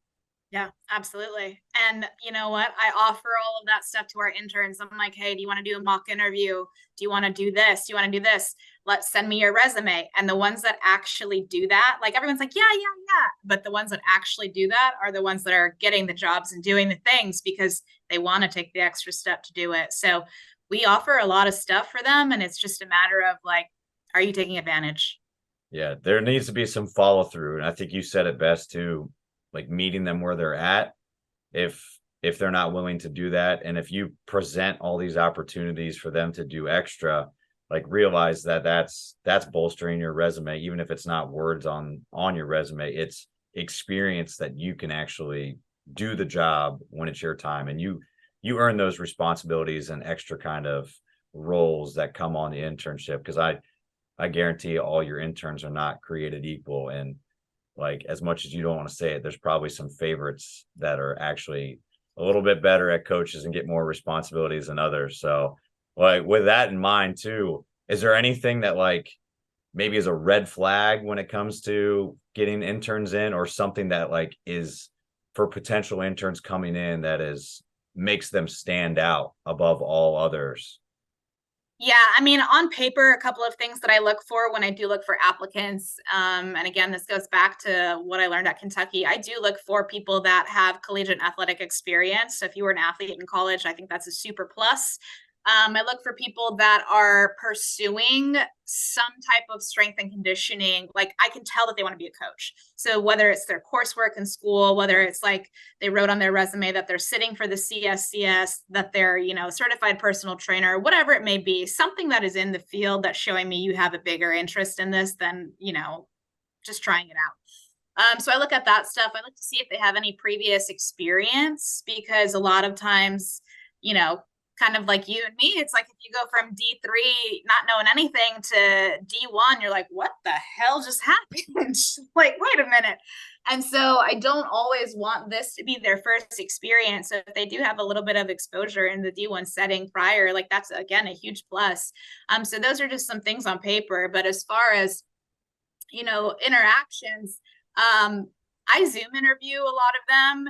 Yeah, absolutely. And you know what? I offer all of that stuff to our interns. I'm like, hey, do you want to do a mock interview? Do you want to do this? Do you want to do this? Let's send me your resume. And the ones that actually do that, like everyone's like, yeah, yeah, yeah. But the ones that actually do that are the ones that are getting the jobs and doing the things because they want to take the extra step to do it. So we offer a lot of stuff for them. And it's just a matter of like, are you taking advantage? Yeah, there needs to be some follow through. And I think you said it best too, like meeting them where they're at. If they're not willing to do that, and if you present all these opportunities for them to do extra, like realize that that's bolstering your resume, even if it's not words on your resume, it's experience that you can actually do the job when it's your time, and you earn those responsibilities and extra kind of roles that come on the internship, because I guarantee all your interns are not created equal. And like, as much as you don't want to say it, there's probably some favorites that are actually a little bit better at coaches and get more responsibilities than others. So like with that in mind too, is there anything that like maybe is a red flag when it comes to getting interns in, or something that like is for potential interns coming in that is makes them stand out above all others? Yeah, I mean, on paper, a couple of things that I look for when I do look for applicants. And again, this goes back to what I learned at Kentucky. I do look for people that have collegiate athletic experience. So if you were an athlete in college, I think that's a super plus. I look for people that are pursuing some type of strength and conditioning. Like I can tell that they want to be a coach. So whether it's their coursework in school, whether it's like they wrote on their resume that they're sitting for the CSCS, that they're, certified personal trainer, whatever it may be, something that is in the field that's showing me you have a bigger interest in this than, just trying it out. So I look at that stuff. I look to see if they have any previous experience, because a lot of times, kind of like you and me, it's like if you go from D3 not knowing anything to D1, you're like, what the hell just happened? Like, wait a minute. And so I don't always want this to be their first experience. So if they do have a little bit of exposure in the D1 setting prior, like that's again a huge plus. So those are just some things on paper. But as far as interactions, I Zoom interview a lot of them.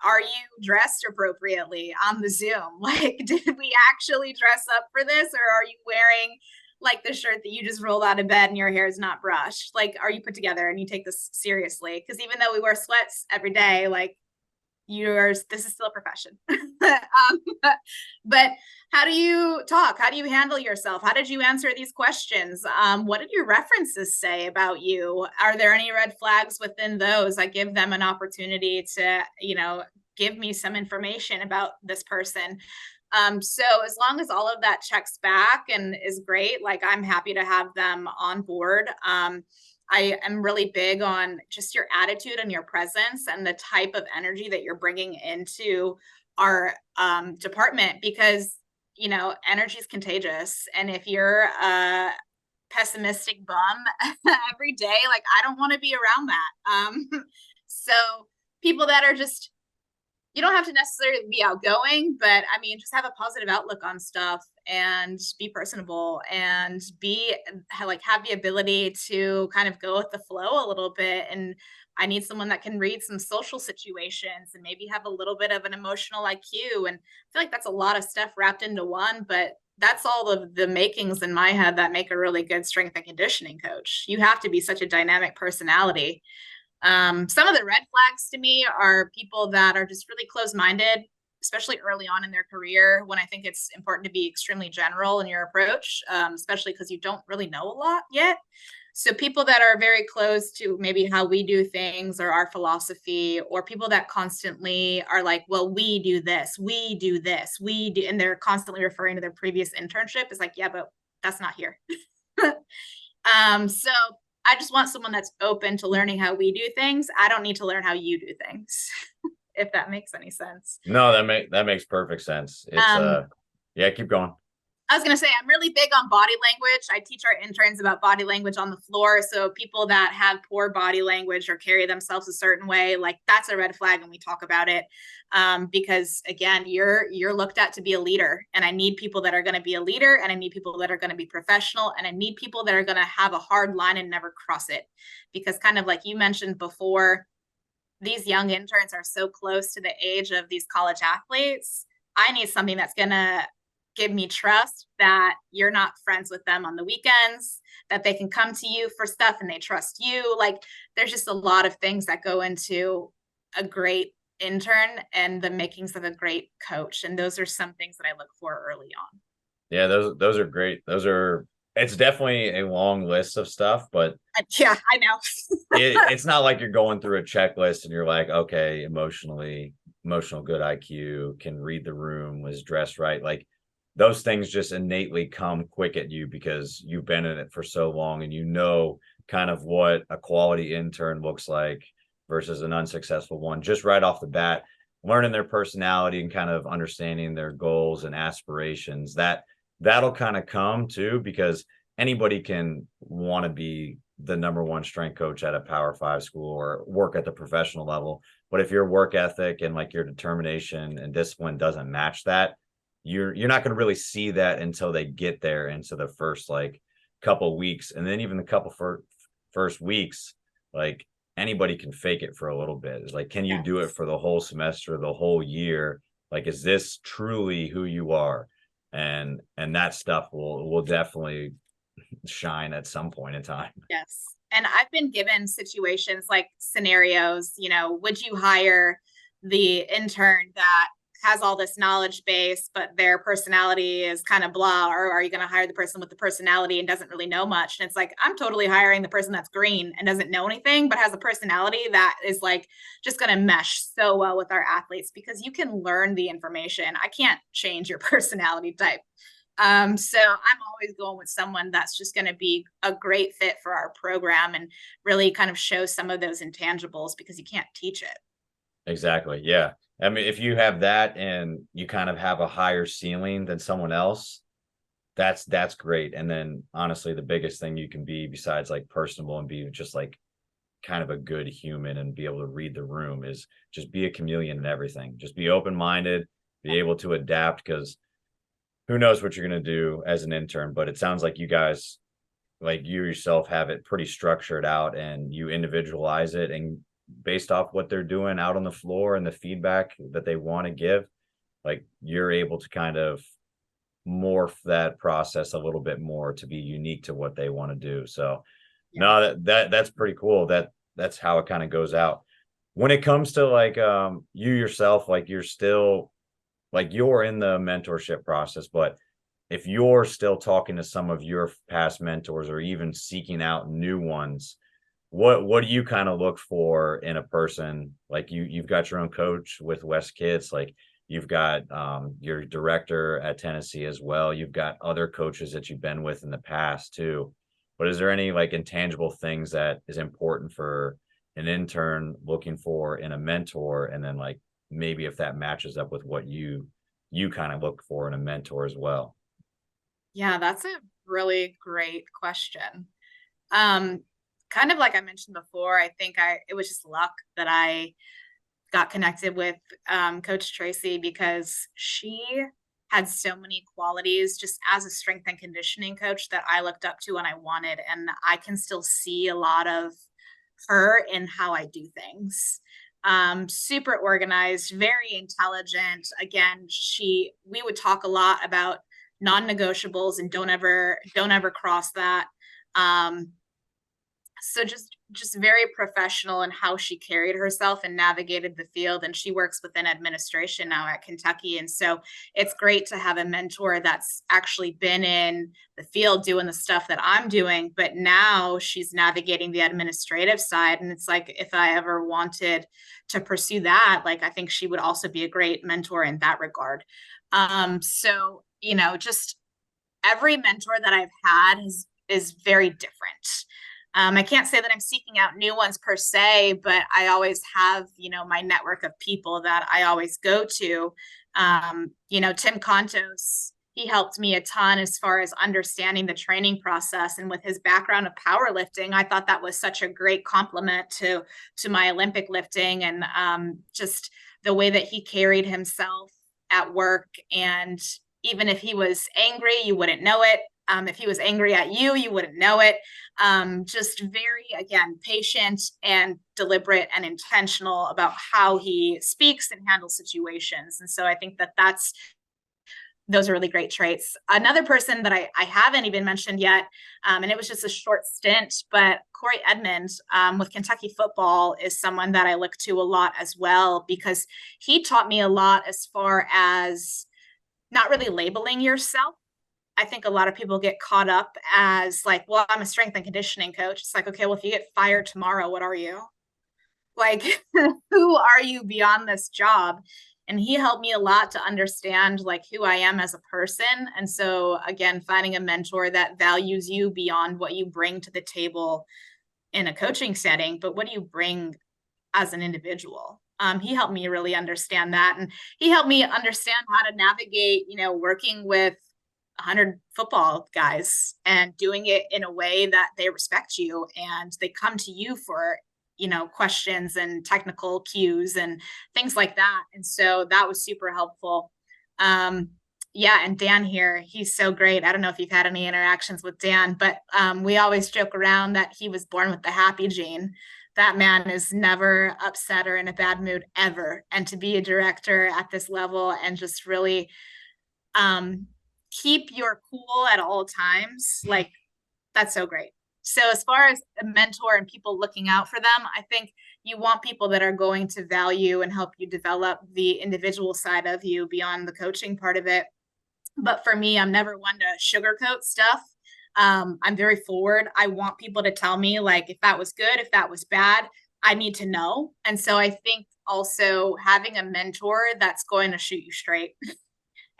Are you dressed appropriately on the Zoom? Like, did we actually dress up for this? Or are you wearing like the shirt that you just rolled out of bed and your hair is not brushed? Like, are you put together and you take this seriously? Because even though we wear sweats every day, like this is still a profession. But how do you talk? How do you handle yourself? How did you answer these questions? What did your references say about you? Are there any red flags within those? I give them an opportunity to, give me some information about this person. So as long as all of that checks back and is great, like I'm happy to have them on board. I am really big on just your attitude and your presence and the type of energy that you're bringing into our department, because, energy is contagious. And if you're a pessimistic bum every day, like I don't want to be around that. So people that are just, you don't have to necessarily be outgoing, but I mean, just have a positive outlook on stuff and be personable and have the ability to kind of go with the flow a little bit. And I need someone that can read some social situations and maybe have a little bit of an emotional IQ. And I feel like that's a lot of stuff wrapped into one, but that's all of the makings in my head that make a really good strength and conditioning coach. You have to be such a dynamic personality. Some of the red flags to me are people that are just really closed-minded, especially early on in their career, when I think it's important to be extremely general in your approach, especially because you don't really know a lot yet. So people that are very close to maybe how we do things or our philosophy, or people that constantly are like, well, we do this, we do this, we do, and they're constantly referring to their previous internship. It's like, yeah, but that's not here. So I just want someone that's open to learning how we do things. I don't need to learn how you do things. if that makes any sense. No, that makes perfect sense. It's yeah, keep going. I was going to say, I'm really big on body language. I teach our interns about body language on the floor. So people that have poor body language or carry themselves a certain way, like that's a red flag when we talk about it. Because again, you're looked at to be a leader, and I need people that are going to be a leader, and I need people that are going to be professional, and I need people that are going to have a hard line and never cross it. Because kind of like you mentioned before, these young interns are so close to the age of these college athletes. I need something that's going to give me trust that you're not friends with them on the weekends, that they can come to you for stuff and they trust you. Like there's just a lot of things that go into a great intern and the makings of a great coach. And those are some things that I look for early on. Yeah, those are great. It's definitely a long list of stuff, but yeah, I know. It's not like you're going through a checklist and you're like, okay, emotional good IQ, can read the room, was dressed right. Like those things just innately come quick at you because you've been in it for so long, and you know kind of what a quality intern looks like versus an unsuccessful one just right off the bat. Learning their personality and kind of understanding their goals and aspirations, that'll kind of come too, because anybody can want to be the number one strength coach at a Power 5 school or work at the professional level. But if your work ethic and like your determination and discipline doesn't match that, you're not going to really see that until they get there into the first like couple weeks. And then even the couple first weeks, like anybody can fake it for a little bit. It's like, can you do it for the whole semester, the whole year? Like, is this truly who you are? And that stuff will definitely shine at some point in time. Yes. And I've been given situations like scenarios, would you hire the intern that has all this knowledge base, but their personality is kind of blah, or are you going to hire the person with the personality and doesn't really know much? And it's like, I'm totally hiring the person that's green and doesn't know anything, but has a personality that is like just going to mesh so well with our athletes, because you can learn the information. I can't change your personality type. So I'm always going with someone that's just going to be a great fit for our program and really kind of show some of those intangibles, because you can't teach it. Exactly. Yeah. I mean, if you have that and you kind of have a higher ceiling than someone else, that's great. And then honestly, the biggest thing you can be besides like personable and be just like kind of a good human and be able to read the room is just be a chameleon in everything. Just be open-minded, be able to adapt, because who knows what you're going to do as an intern. But it sounds like you guys, like you yourself, have it pretty structured out and you individualize it, and based off what they're doing out on the floor and the feedback that they want to give, like you're able to kind of morph that process a little bit more to be unique to what they want to do. So no, that's pretty cool. That's how it kind of goes out. When it comes to like you yourself, like you're still like you're in the mentorship process, but if you're still talking to some of your past mentors or even seeking out new ones, what do you kind of look for in a person? Like you've got your own coach with West Kids, like you've got your director at Tennessee as well. You've got other coaches that you've been with in the past too. But is there any like intangible things that is important for an intern looking for in a mentor? And then like maybe if that matches up with what you kind of look for in a mentor as well? Yeah, that's a really great question. Kind of like I mentioned before, I think it was just luck that I got connected with Coach Tracy, because she had so many qualities just as a strength and conditioning coach that I looked up to and I wanted. And I can still see a lot of her in how I do things. Super organized, very intelligent. Again, we would talk a lot about non-negotiables and don't ever cross that. So just very professional in how she carried herself and navigated the field. And she works within administration now at Kentucky. And so it's great to have a mentor that's actually been in the field doing the stuff that I'm doing, but now she's navigating the administrative side. And it's like, if I ever wanted to pursue that, like, I think she would also be a great mentor in that regard. So, just every mentor that I've had is very different. I can't say that I'm seeking out new ones per se, but I always have, my network of people that I always go to. Tim Contos, he helped me a ton as far as understanding the training process. And with his background of powerlifting, I thought that was such a great complement to my Olympic lifting, and just the way that he carried himself at work. And even if he was angry, you wouldn't know it. If he was angry at you, you wouldn't know it. Just very, again, patient and deliberate and intentional about how he speaks and handles situations. And so I think that those are really great traits. Another person that I haven't even mentioned yet, and it was just a short stint, but Corey Edmond with Kentucky football is someone that I look to a lot as well, because he taught me a lot as far as not really labeling yourself. I think a lot of people get caught up as like, well, I'm a strength and conditioning coach. It's like, okay, well, if you get fired tomorrow, what are you? Like, who are you beyond this job? And he helped me a lot to understand like who I am as a person. And so again, finding a mentor that values you beyond what you bring to the table in a coaching setting, but what do you bring as an individual? He helped me really understand that. And he helped me understand how to navigate, working with 100 football guys and doing it in a way that they respect you and they come to you for, questions and technical cues and things like that. And so that was super helpful. Yeah. And Dan here, he's so great. I don't know if you've had any interactions with Dan, but we always joke around that he was born with the happy gene. That man is never upset or in a bad mood ever. And to be a director at this level and just really keep your cool at all times, like, that's so great. So as far as a mentor and people looking out for them, I think you want people that are going to value and help you develop the individual side of you beyond the coaching part of it. But for me, I'm never one to sugarcoat stuff. I'm very forward. I want people to tell me, like, if that was good, if that was bad, I need to know. And so I think also having a mentor that's going to shoot you straight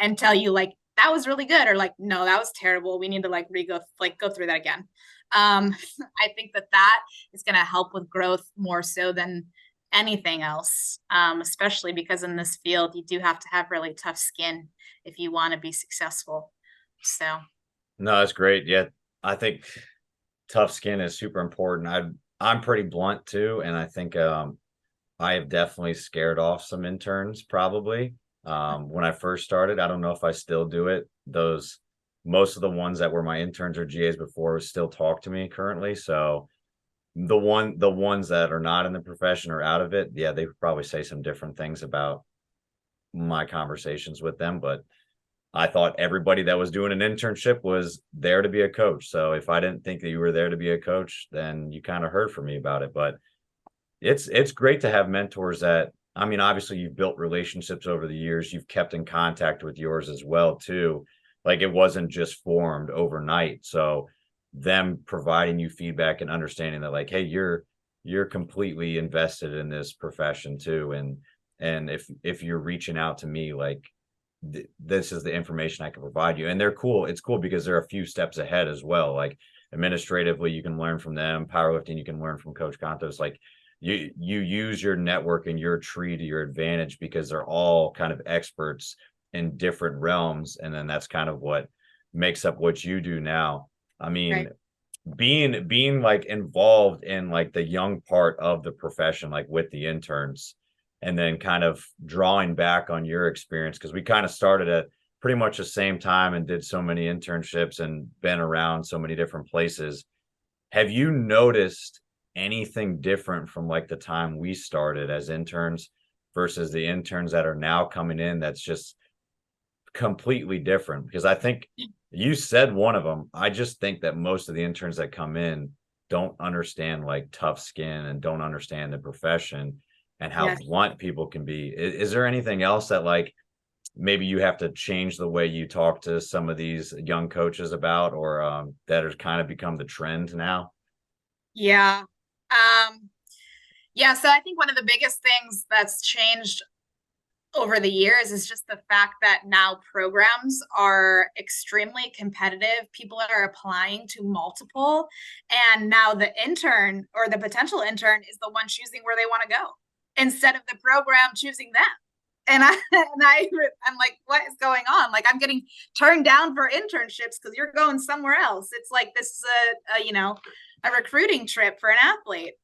and tell you, like, that was really good, or like, no, that was terrible. We need to go through that again. I think that is going to help with growth more so than anything else, especially because in this field, you do have to have really tough skin if you want to be successful. So. No, that's great. Yeah, I think tough skin is super important. I'm pretty blunt too, and I think I have definitely scared off some interns probably. When I first started, I don't know if I still do it. Most of the ones that were my interns or GAs before still talk to me currently. So the ones that are not in the profession or out of it, yeah, they probably say some different things about my conversations with them. But I thought everybody that was doing an internship was there to be a coach. So if I didn't think that you were there to be a coach, then you kind of heard from me about it. But it's great to have mentors that, I mean, obviously you've built relationships over the years. You've kept in contact with yours as well, too. Like it wasn't just formed overnight. So them providing you feedback and understanding that, like, hey, you're completely invested in this profession too. And if you're reaching out to me, like this is the information I can provide you. And they're cool. It's cool because they're a few steps ahead as well. Like administratively, you can learn from them. Powerlifting, you can learn from Coach Contos. Like you use your network and your tree to your advantage because they're all kind of experts in different realms. And then that's kind of what makes up what you do now. I mean, right. being like involved in like the young part of the profession, like with the interns, and then kind of drawing back on your experience, because we kind of started at pretty much the same time and did so many internships and been around so many different places. Have you noticed anything different from like the time we started as interns versus the interns that are now coming in that's just completely different? Because I think you said one of them. I just think that most of the interns that come in don't understand like tough skin and don't understand the profession and how blunt people can be. Is there anything else that like maybe you have to change the way you talk to some of these young coaches about, or that has kind of become the trend now? Yeah. So I think one of the biggest things that's changed over the years is just the fact that now programs are extremely competitive. People are applying to multiple, and now the intern or the potential intern is the one choosing where they want to go instead of the program choosing them. I'm like, what is going on? Like, I'm getting turned down for internships because you're going somewhere else. It's like this is a recruiting trip for an athlete.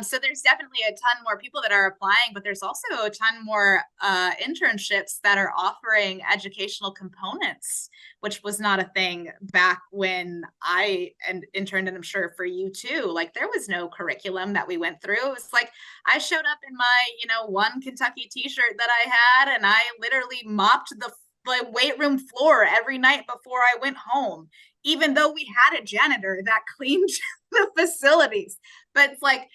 So there's definitely a ton more people that are applying, but there's also a ton more internships that are offering educational components, which was not a thing back when I interned, and I'm sure for you too. Like, there was no curriculum that we went through. It was like I showed up in my, one Kentucky t-shirt that I had, and I literally mopped the weight room floor every night before I went home, even though we had a janitor that cleaned the facilities. But it's like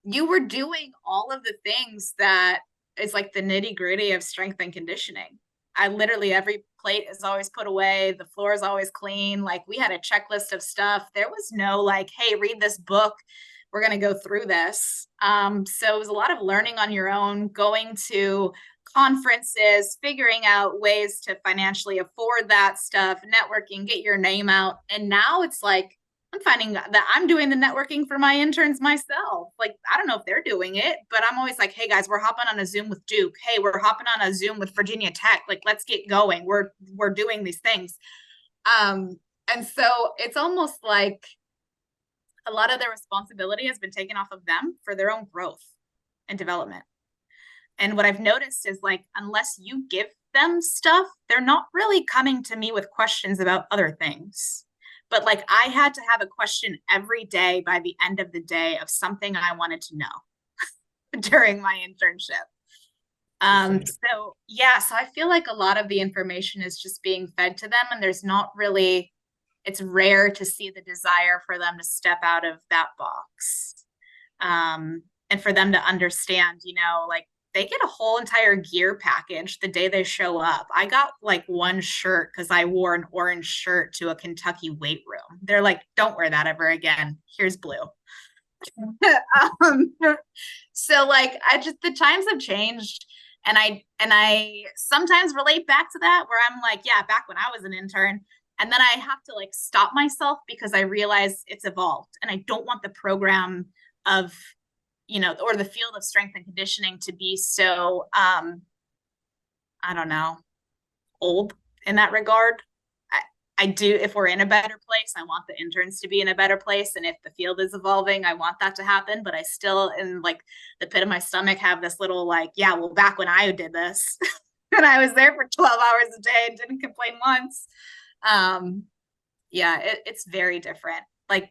you were doing all of the things that is like the nitty gritty of strength and conditioning. I literally, every plate is always put away. The floor is always clean. Like, we had a checklist of stuff. There was no like, hey, read this book. We're going to go through this. So it was a lot of learning on your own, going to conferences, figuring out ways to financially afford that stuff, networking, get your name out. And now it's like, I'm finding that I'm doing the networking for my interns myself. Like, I don't know if they're doing it, but I'm always like, hey guys, we're hopping on a Zoom with Duke. Hey, we're hopping on a Zoom with Virginia Tech. Like, let's get going. We're doing these things. And so it's almost like a lot of their responsibility has been taken off of them for their own growth and development. And what I've noticed is, like, unless you give them stuff, they're not really coming to me with questions about other things. But like, I had to have a question every day by the end of the day of something I wanted to know during my internship. So I feel like a lot of the information is just being fed to them, and there's not really, it's rare to see the desire for them to step out of that box. And for them to understand, like, they get a whole entire gear package the day they show up. I got like one shirt because I wore an orange shirt to a Kentucky weight room. They're like, don't wear that ever again. Here's blue. So like, the times have changed. And I sometimes relate back to that, where I'm like, yeah, back when I was an intern. And then I have to like stop myself because I realize it's evolved, and I don't want the program of, or the field of strength and conditioning to be so, I don't know, old in that regard. I do, if we're in a better place, I want the interns to be in a better place. And if the field is evolving, I want that to happen. But I still, in like the pit of my stomach, have this little like, yeah, well, back when I did this and I was there for 12 hours a day and didn't complain once. It's very different. Like,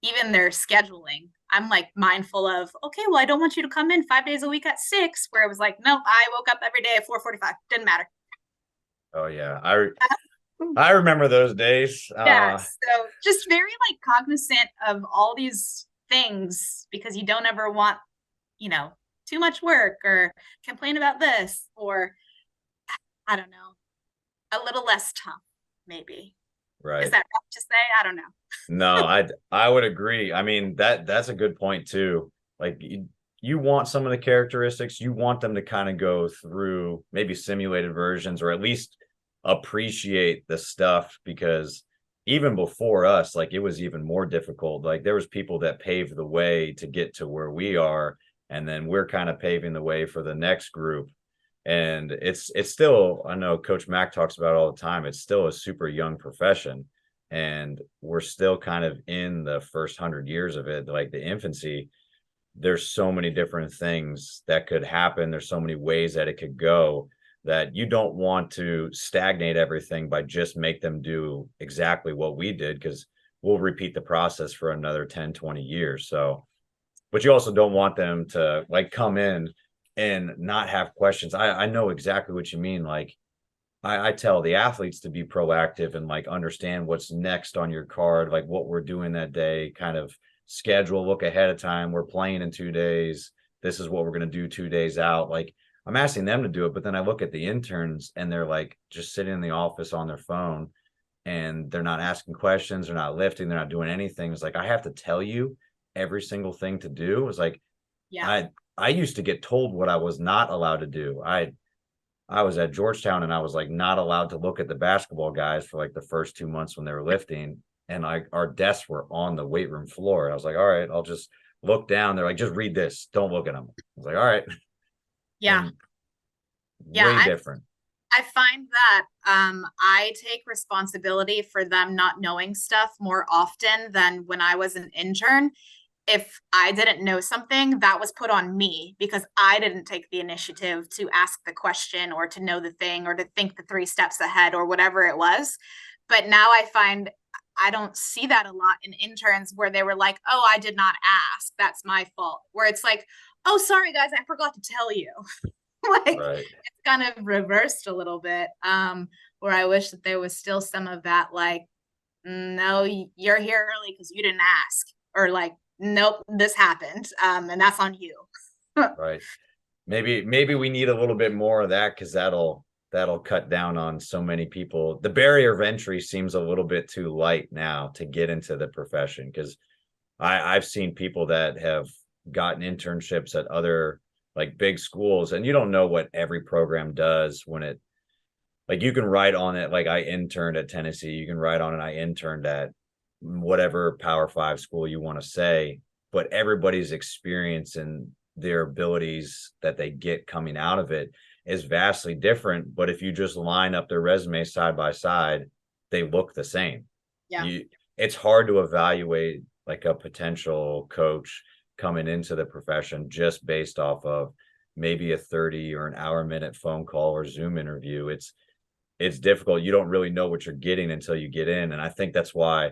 even their scheduling, I'm like mindful of, okay, well, I don't want you to come in 5 days a week at 6, where it was like, nope, I woke up every day at 4:45. Didn't matter. Oh yeah. I remember those days. Yeah. So just very like cognizant of all these things, because you don't ever want, too much work or complain about this, or I don't know, a little less tough, maybe. Right. Is that rough to say? I don't know. No, I would agree. I mean, that's a good point too. Like, you want some of the characteristics, you want them to kind of go through maybe simulated versions, or at least appreciate the stuff, because even before us, like, it was even more difficult. Like, there was people that paved the way to get to where we are, and then we're kind of paving the way for the next group. And it's still, I know Coach Mack talks about it all the time, it's still a super young profession, and we're still kind of in the first 100 years of it, like the infancy. There's so many different things that could happen. There's so many ways that it could go, that you don't want to stagnate everything by just make them do exactly what we did, because we'll repeat the process for another 10, 20 years. So, but you also don't want them to like come in and not have questions. I know exactly what you mean. Like, I tell the athletes to be proactive and like understand what's next on your card, like what we're doing that day, kind of schedule, look ahead of time. We're playing in 2 days. This is what we're going to do 2 days out. Like, I'm asking them to do it, but then I look at the interns and they're like just sitting in the office on their phone, and they're not asking questions. They're not lifting. They're not doing anything. It's like, I have to tell you every single thing to do. It's like, yeah, I used to get told what I was not allowed to do. I was at Georgetown and I was like not allowed to look at the basketball guys for like the first 2 months when they were lifting. And like our desks were on the weight room floor. I was like, all right, I'll just look down. They're like, just read this. Don't look at them. I was like, all right. Yeah. And Yeah. way different. I find that I take responsibility for them not knowing stuff more often than when I was an intern. If I didn't know something, that was put on me because I didn't take the initiative to ask the question or to know the thing or to think the 3 steps ahead or whatever it was. But now I find I don't see that a lot in interns where they were like, oh, I did not ask. That's my fault. Where it's like, oh, sorry, guys, I forgot to tell you. Like Right. it's kind of reversed a little bit. Where I wish that there was still some of that, like, no, you're here early because you didn't ask, or like, nope, this happened, and that's on you. Right. Maybe we need a little bit more of that because that'll cut down on so many people. The barrier of entry seems a little bit too light now to get into the profession because I've seen people that have gotten internships at other like big schools, and you don't know what every program does when it like you can write on it like I interned at Tennessee, you can write on it I interned at whatever Power Five school you want to say, but everybody's experience and their abilities that they get coming out of it is vastly different. But if you just line up their resumes side by side, they look the same. Yeah. It's hard to evaluate like a potential coach coming into the profession just based off of maybe a 30 or an hour minute phone call or Zoom interview. It's difficult. You don't really know what you're getting until you get in. And I think that's why,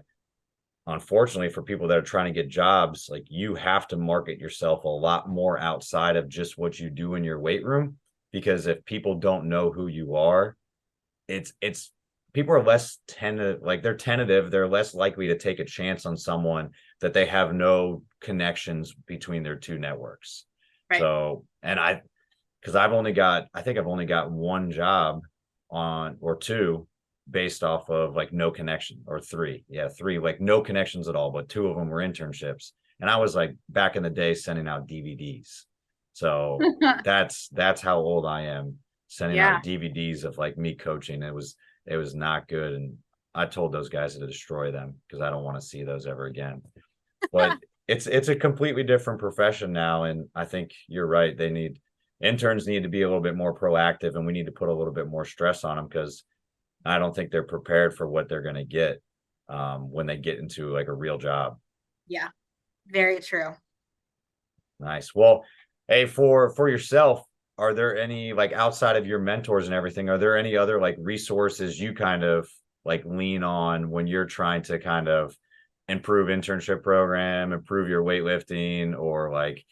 unfortunately, for people that are trying to get jobs, like you have to market yourself a lot more outside of just what you do in your weight room. Because if people don't know who you are, it's people are less tentative, like they're tentative, they're less likely to take a chance on someone that they have no connections between their two networks. Right. So, and because I think I've only got one job on or two based off of like no connection, or three. Yeah, three, like no connections at all, but two of them were internships. And I was like back in the day sending out DVDs. So that's how old I am, sending Yeah. out DVDs of like me coaching. It was not good. And I told those guys to destroy them because I don't want to see those ever again. But it's a completely different profession now. And I think you're right. Interns need to be a little bit more proactive, and we need to put a little bit more stress on them because I don't think they're prepared for what they're going to get when they get into like a real job. Yeah, very true. Nice. Well, hey, for yourself, are there any, like outside of your mentors and everything, are there any other like resources you kind of like lean on when you're trying to kind of improve internship program, improve your weightlifting, or like,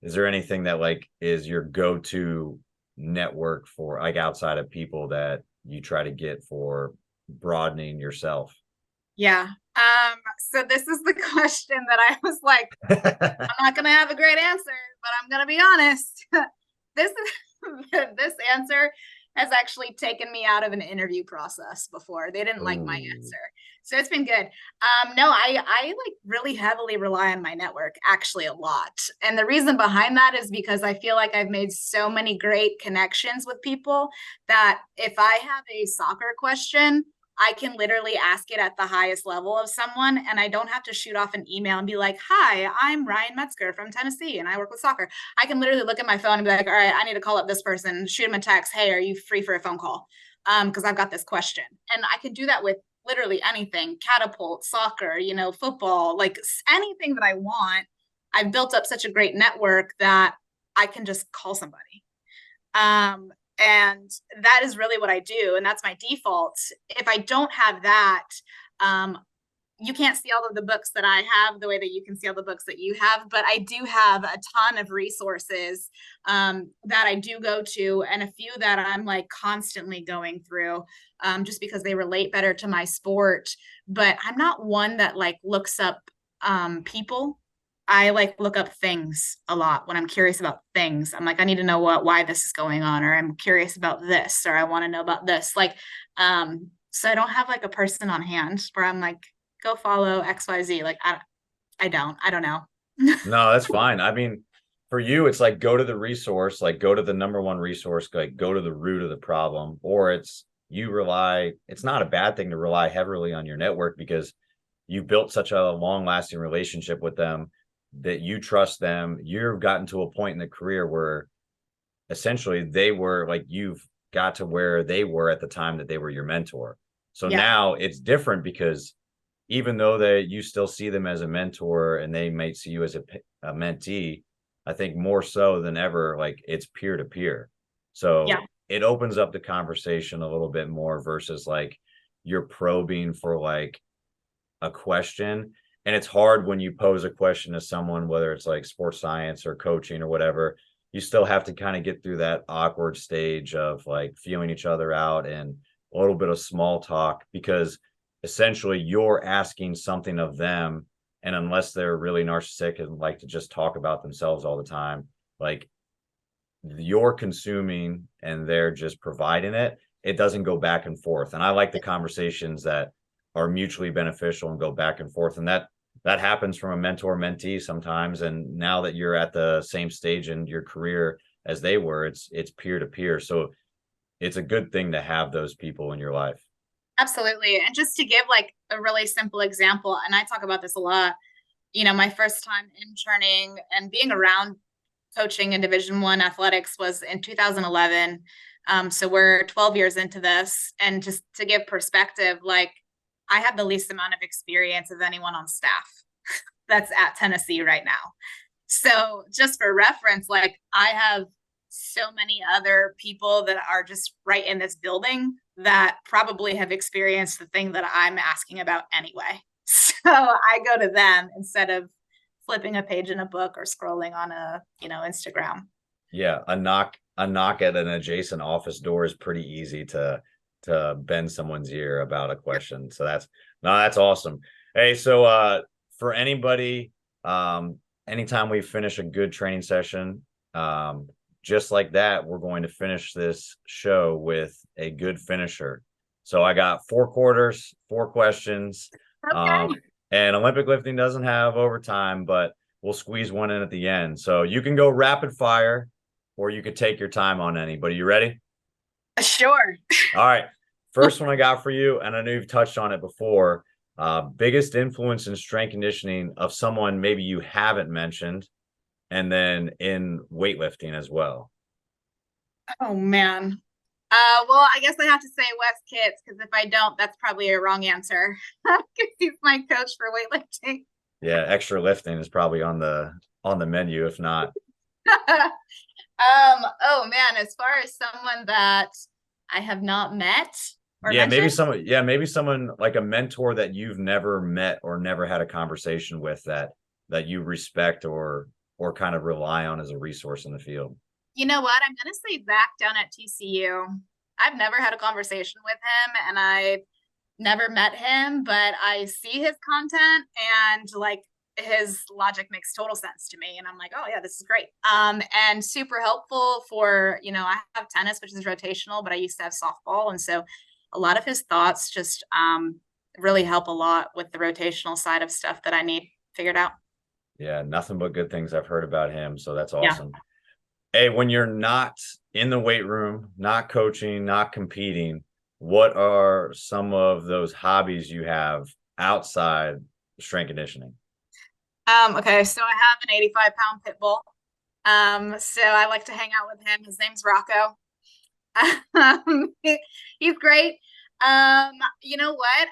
is there anything that like is your go-to network for like outside of people that you try to get for broadening yourself? Yeah. So this is the question that I was like, I'm not gonna have a great answer, but I'm gonna be honest. This this answer has actually taken me out of an interview process before. They didn't like my answer. So it's been good. No, I like really heavily rely on my network, actually a lot. And the reason behind that is because I feel like I've made so many great connections with people that if I have a soccer question, I can literally ask it at the highest level of someone, and I don't have to shoot off an email and be like, hi, I'm Ryan Metzger from Tennessee and I work with soccer. I can literally look at my phone and be like, all right, I need to call up this person, shoot him a text. Hey, are you free for a phone call? Because I've got this question. And I can do that with literally anything, catapult, soccer, football, like anything that I want. I've built up such a great network that I can just call somebody. And that is really what I do. And that's my default. If I don't have that, you can't see all of the books that I have the way that you can see all the books that you have, but I do have a ton of resources that I do go to, and a few that I'm like constantly going through just because they relate better to my sport. But I'm not one that like looks up people. I like look up things a lot when I'm curious about things. I'm like, I need to know why this is going on, or I'm curious about this, or I want to know about this. Like, so I don't have like a person on hand where I'm like, go follow XYZ. Like, I don't know. No, that's fine. I mean, for you, it's like go to the resource, like go to the number one resource, like go to the root of the problem, or it's not a bad thing to rely heavily on your network because you've built such a long lasting relationship with them that you trust them. You've gotten to a point in the career where essentially they were like, you've got to where they were at the time that they were your mentor. So Yeah. now it's different because even though you still see them as a mentor and they might see you as a mentee, I think more so than ever, like it's peer to peer. So Yeah. it opens up the conversation a little bit more versus like you're probing for like a question. And it's hard when you pose a question to someone, whether it's like sports science or coaching or whatever, you still have to kind of get through that awkward stage of like feeling each other out and a little bit of small talk because essentially you're asking something of them. And unless they're really narcissistic and like to just talk about themselves all the time, like you're consuming and they're just providing it, it doesn't go back and forth. And I like the conversations that are mutually beneficial and go back and forth. And that happens from a mentor mentee sometimes. And now that you're at the same stage in your career as they were, it's peer to peer. So it's a good thing to have those people in your life. Absolutely. And just to give like a really simple example, and I talk about this a lot, my first time interning and being around coaching in Division I athletics was in 2011. So we're 12 years into this. And just to give perspective, like I have the least amount of experience of anyone on staff that's at Tennessee right now. So just for reference, like I have so many other people that are just right in this building that probably have experienced the thing that I'm asking about anyway. So I go to them instead of flipping a page in a book or scrolling on Instagram. Yeah, a knock at an adjacent office door is pretty easy to bend someone's ear about a question. So that's awesome. Hey, so for anybody, anytime we finish a good training session, just like that, we're going to finish this show with a good finisher. So I got 4 quarters, 4 questions. Okay. And Olympic lifting doesn't have overtime, but we'll squeeze one in at the end. So you can go rapid fire or you could take your time on anybody. You ready? Sure. All right. First one I got for you, and I know you've touched on it before. Biggest influence in strength conditioning of someone maybe you haven't mentioned, and then in weightlifting as well. Oh man. Well, I guess I have to say Wes Kitts because if I don't, that's probably a wrong answer. Because he's my coach for weightlifting. Yeah, extra lifting is probably on the menu, if not. Oh man, as far as someone that I have not met or Yeah, mentioned. maybe someone like a mentor that you've never met or never had a conversation with that you respect or kind of rely on as a resource in the field. You know what? I'm gonna say Zach down at TCU. I've never had a conversation with him and I've never met him, but I see his content and like his logic makes total sense to me. And I'm like, oh yeah, this is great. And super helpful for, I have tennis, which is rotational, but I used to have softball. And so a lot of his thoughts just really help a lot with the rotational side of stuff that I need figured out. Yeah, nothing but good things I've heard about him. So that's Yeah. awesome. Hey, when you're not in the weight room, not coaching, not competing, what are some of those hobbies you have outside strength conditioning? Okay, so I have an 85-pound pit bull. So I like to hang out with him. His name's Rocco. He's great. You know what?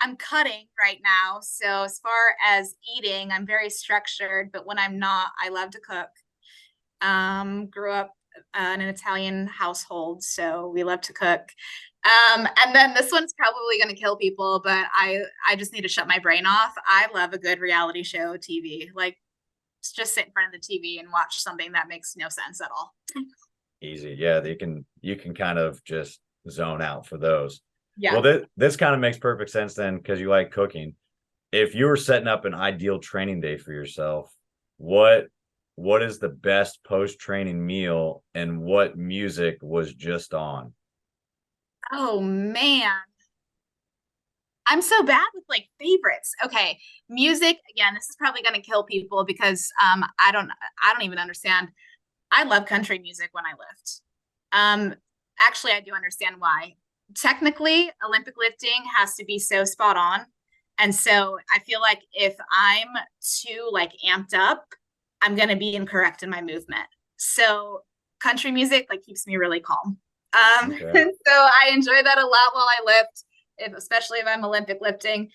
I'm cutting right now. So as far as eating, I'm very structured, but when I'm not, I love to cook. Grew up in an Italian household, so we love to cook. And then this one's probably going to kill people, but I just need to shut my brain off. I love a good reality show TV. Like just sit in front of the TV and watch something that makes no sense at all. Easy. Yeah, you can kind of just zone out for those. Yeah. Well, this kind of makes perfect sense then because you like cooking. If you were setting up an ideal training day for yourself, what is the best post-training meal and what music was just on? Oh man. I'm so bad with like favorites. Okay, music, again, this is probably going to kill people because I don't even understand. I love country music when I lift. Actually, I do understand why. Technically, Olympic lifting has to be so spot on. And so I feel like if I'm too like amped up, I'm going to be incorrect in my movement. So country music like keeps me really calm. Okay. And so I enjoy that a lot while I lift, especially if I'm Olympic lifting.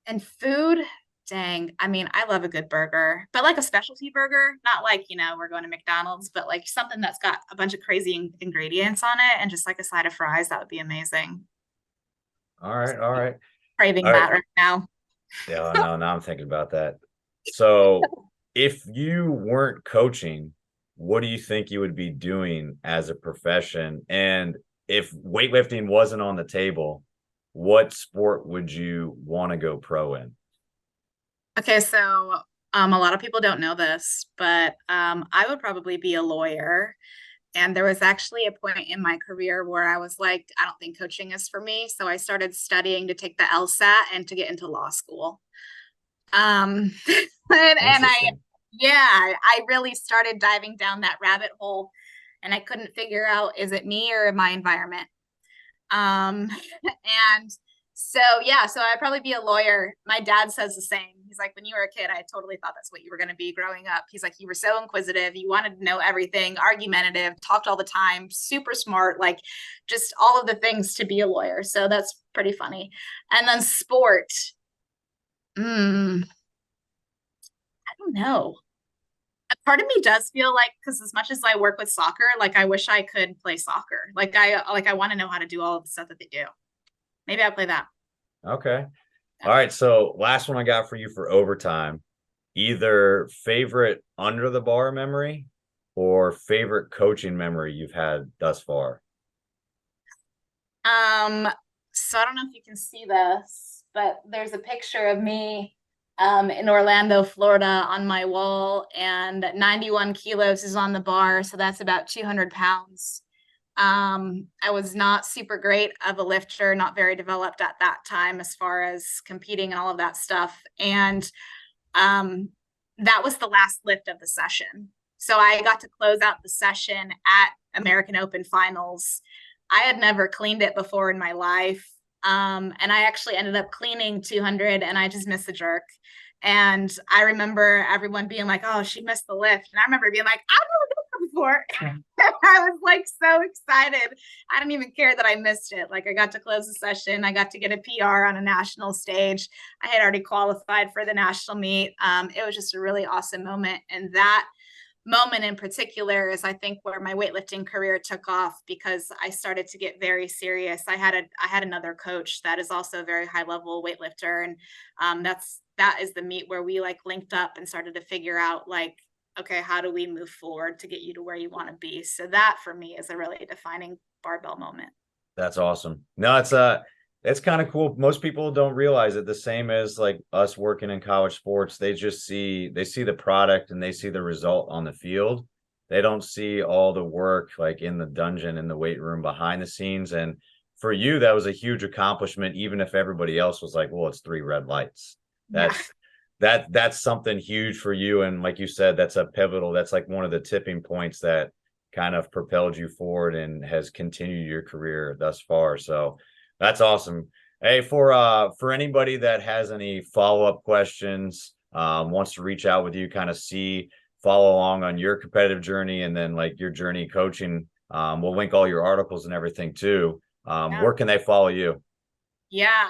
And food, dang, I mean, I love a good burger, but like a specialty burger, not like, we're going to McDonald's, but like something that's got a bunch of crazy ingredients on it and just like a side of fries, that would be amazing. All right. All right. Craving All right. that right now. Yeah, no, now I'm thinking about that. So if you weren't coaching, what do you think you would be doing as a profession? And if weightlifting wasn't on the table, what sport would you want to go pro in? Okay, so a lot of people don't know this, but I would probably be a lawyer. And there was actually a point in my career where I was like, I don't think coaching is for me. So I started studying to take the LSAT and to get into law school. And Interesting. I really started diving down that rabbit hole and I couldn't figure out, is it me or my environment? Um, and so I'd probably be a lawyer. My dad says the same. He's like, when you were a kid, I totally thought that's what you were going to be growing up. He's like, you were so inquisitive. You wanted to know everything, argumentative, talked all the time, super smart, like just all of the things to be a lawyer. So that's pretty funny. And then sport. I don't know. A part of me does feel like, because as much as I work with soccer, like I wish I could play soccer. Like I want to know how to do all of the stuff that they do. Maybe I'll play that. Okay. All right. So last one I got for you for overtime. Either favorite under the bar memory or favorite coaching memory you've had thus far. Um, so I don't know if you can see this, but there's a picture of me in Orlando, Florida on my wall, and 91 kilos is on the bar. So that's about 200 pounds. I was not super great of a lifter, not very developed at that time as far as competing and all of that stuff. And um, that was the last lift of the session. So I got to close out the session at American Open finals. I had never cleaned it before in my life. And I actually ended up cleaning 200 and I just missed the jerk. And I remember everyone being like, oh, she missed the lift. And I remember being like, I've never done that before. I was like so excited. I didn't even care that I missed it. Like I got to close the session. I got to get a PR on a national stage. I had already qualified for the national meet. It was just a really awesome moment. And that moment in particular is I think where my weightlifting career took off because I started to get very serious. I had another coach that is also a very high level weightlifter, and that is the meet where we like linked up and started to figure out like, okay, how do we move forward to get you to where you want to be? So that for me is a really defining barbell moment. That's awesome. No, it's kind of cool. Most people don't realize it. The same as like us working in college sports, they see the product and they see the result on the field. They don't see all the work like in the dungeon, in the weight room, behind the scenes. And for you, that was a huge accomplishment, even if everybody else was like, well, it's three red lights. Yeah. That's something huge for you. And like you said, that's like one of the tipping points that kind of propelled you forward and has continued your career thus far. So that's awesome. Hey, for anybody that has any follow-up questions, wants to reach out with you, kind of follow along on your competitive journey and then like your journey coaching, we'll link all your articles and everything too. Yeah. Where can they follow you? Yeah.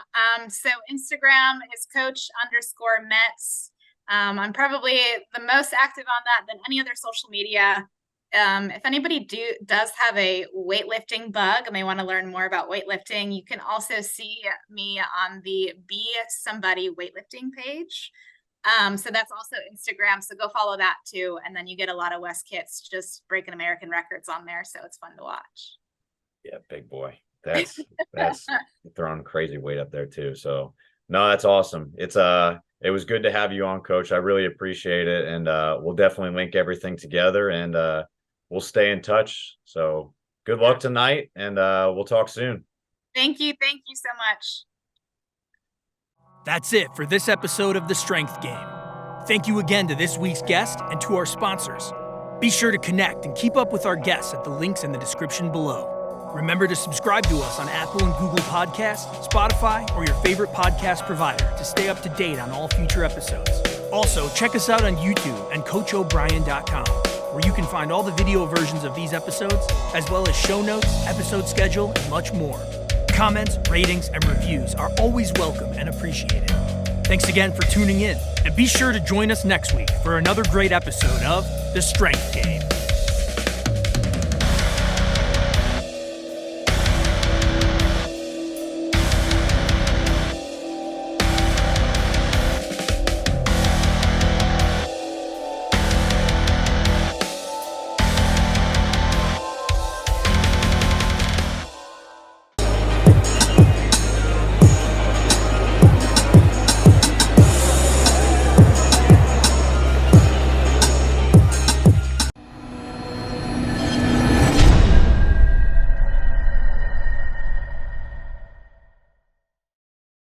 So Instagram is coach_Metz. I'm probably the most active on that than any other social media. If anybody does have a weightlifting bug and they want to learn more about weightlifting, you can also see me on the Be Somebody weightlifting page. So that's also Instagram. So go follow that too. And then you get a lot of West Kits just breaking American records on there. So it's fun to watch. Yeah, big boy. That's throwing crazy weight up there too. So no, that's awesome. It was good to have you on, Coach. I really appreciate it. And we'll definitely link everything together and we'll stay in touch. So good luck tonight and we'll talk soon. Thank you. Thank you so much. That's it for this episode of The Strength Game. Thank you again to this week's guest and to our sponsors. Be sure to connect and keep up with our guests at the links in the description below. Remember to subscribe to us on Apple and Google Podcasts, Spotify, or your favorite podcast provider to stay up to date on all future episodes. Also, check us out on YouTube and CoachO'Brien.com, where you can find all the video versions of these episodes, as well as show notes, episode schedule, and much more. Comments, ratings, and reviews are always welcome and appreciated. Thanks again for tuning in, and be sure to join us next week for another great episode of The Strength Game.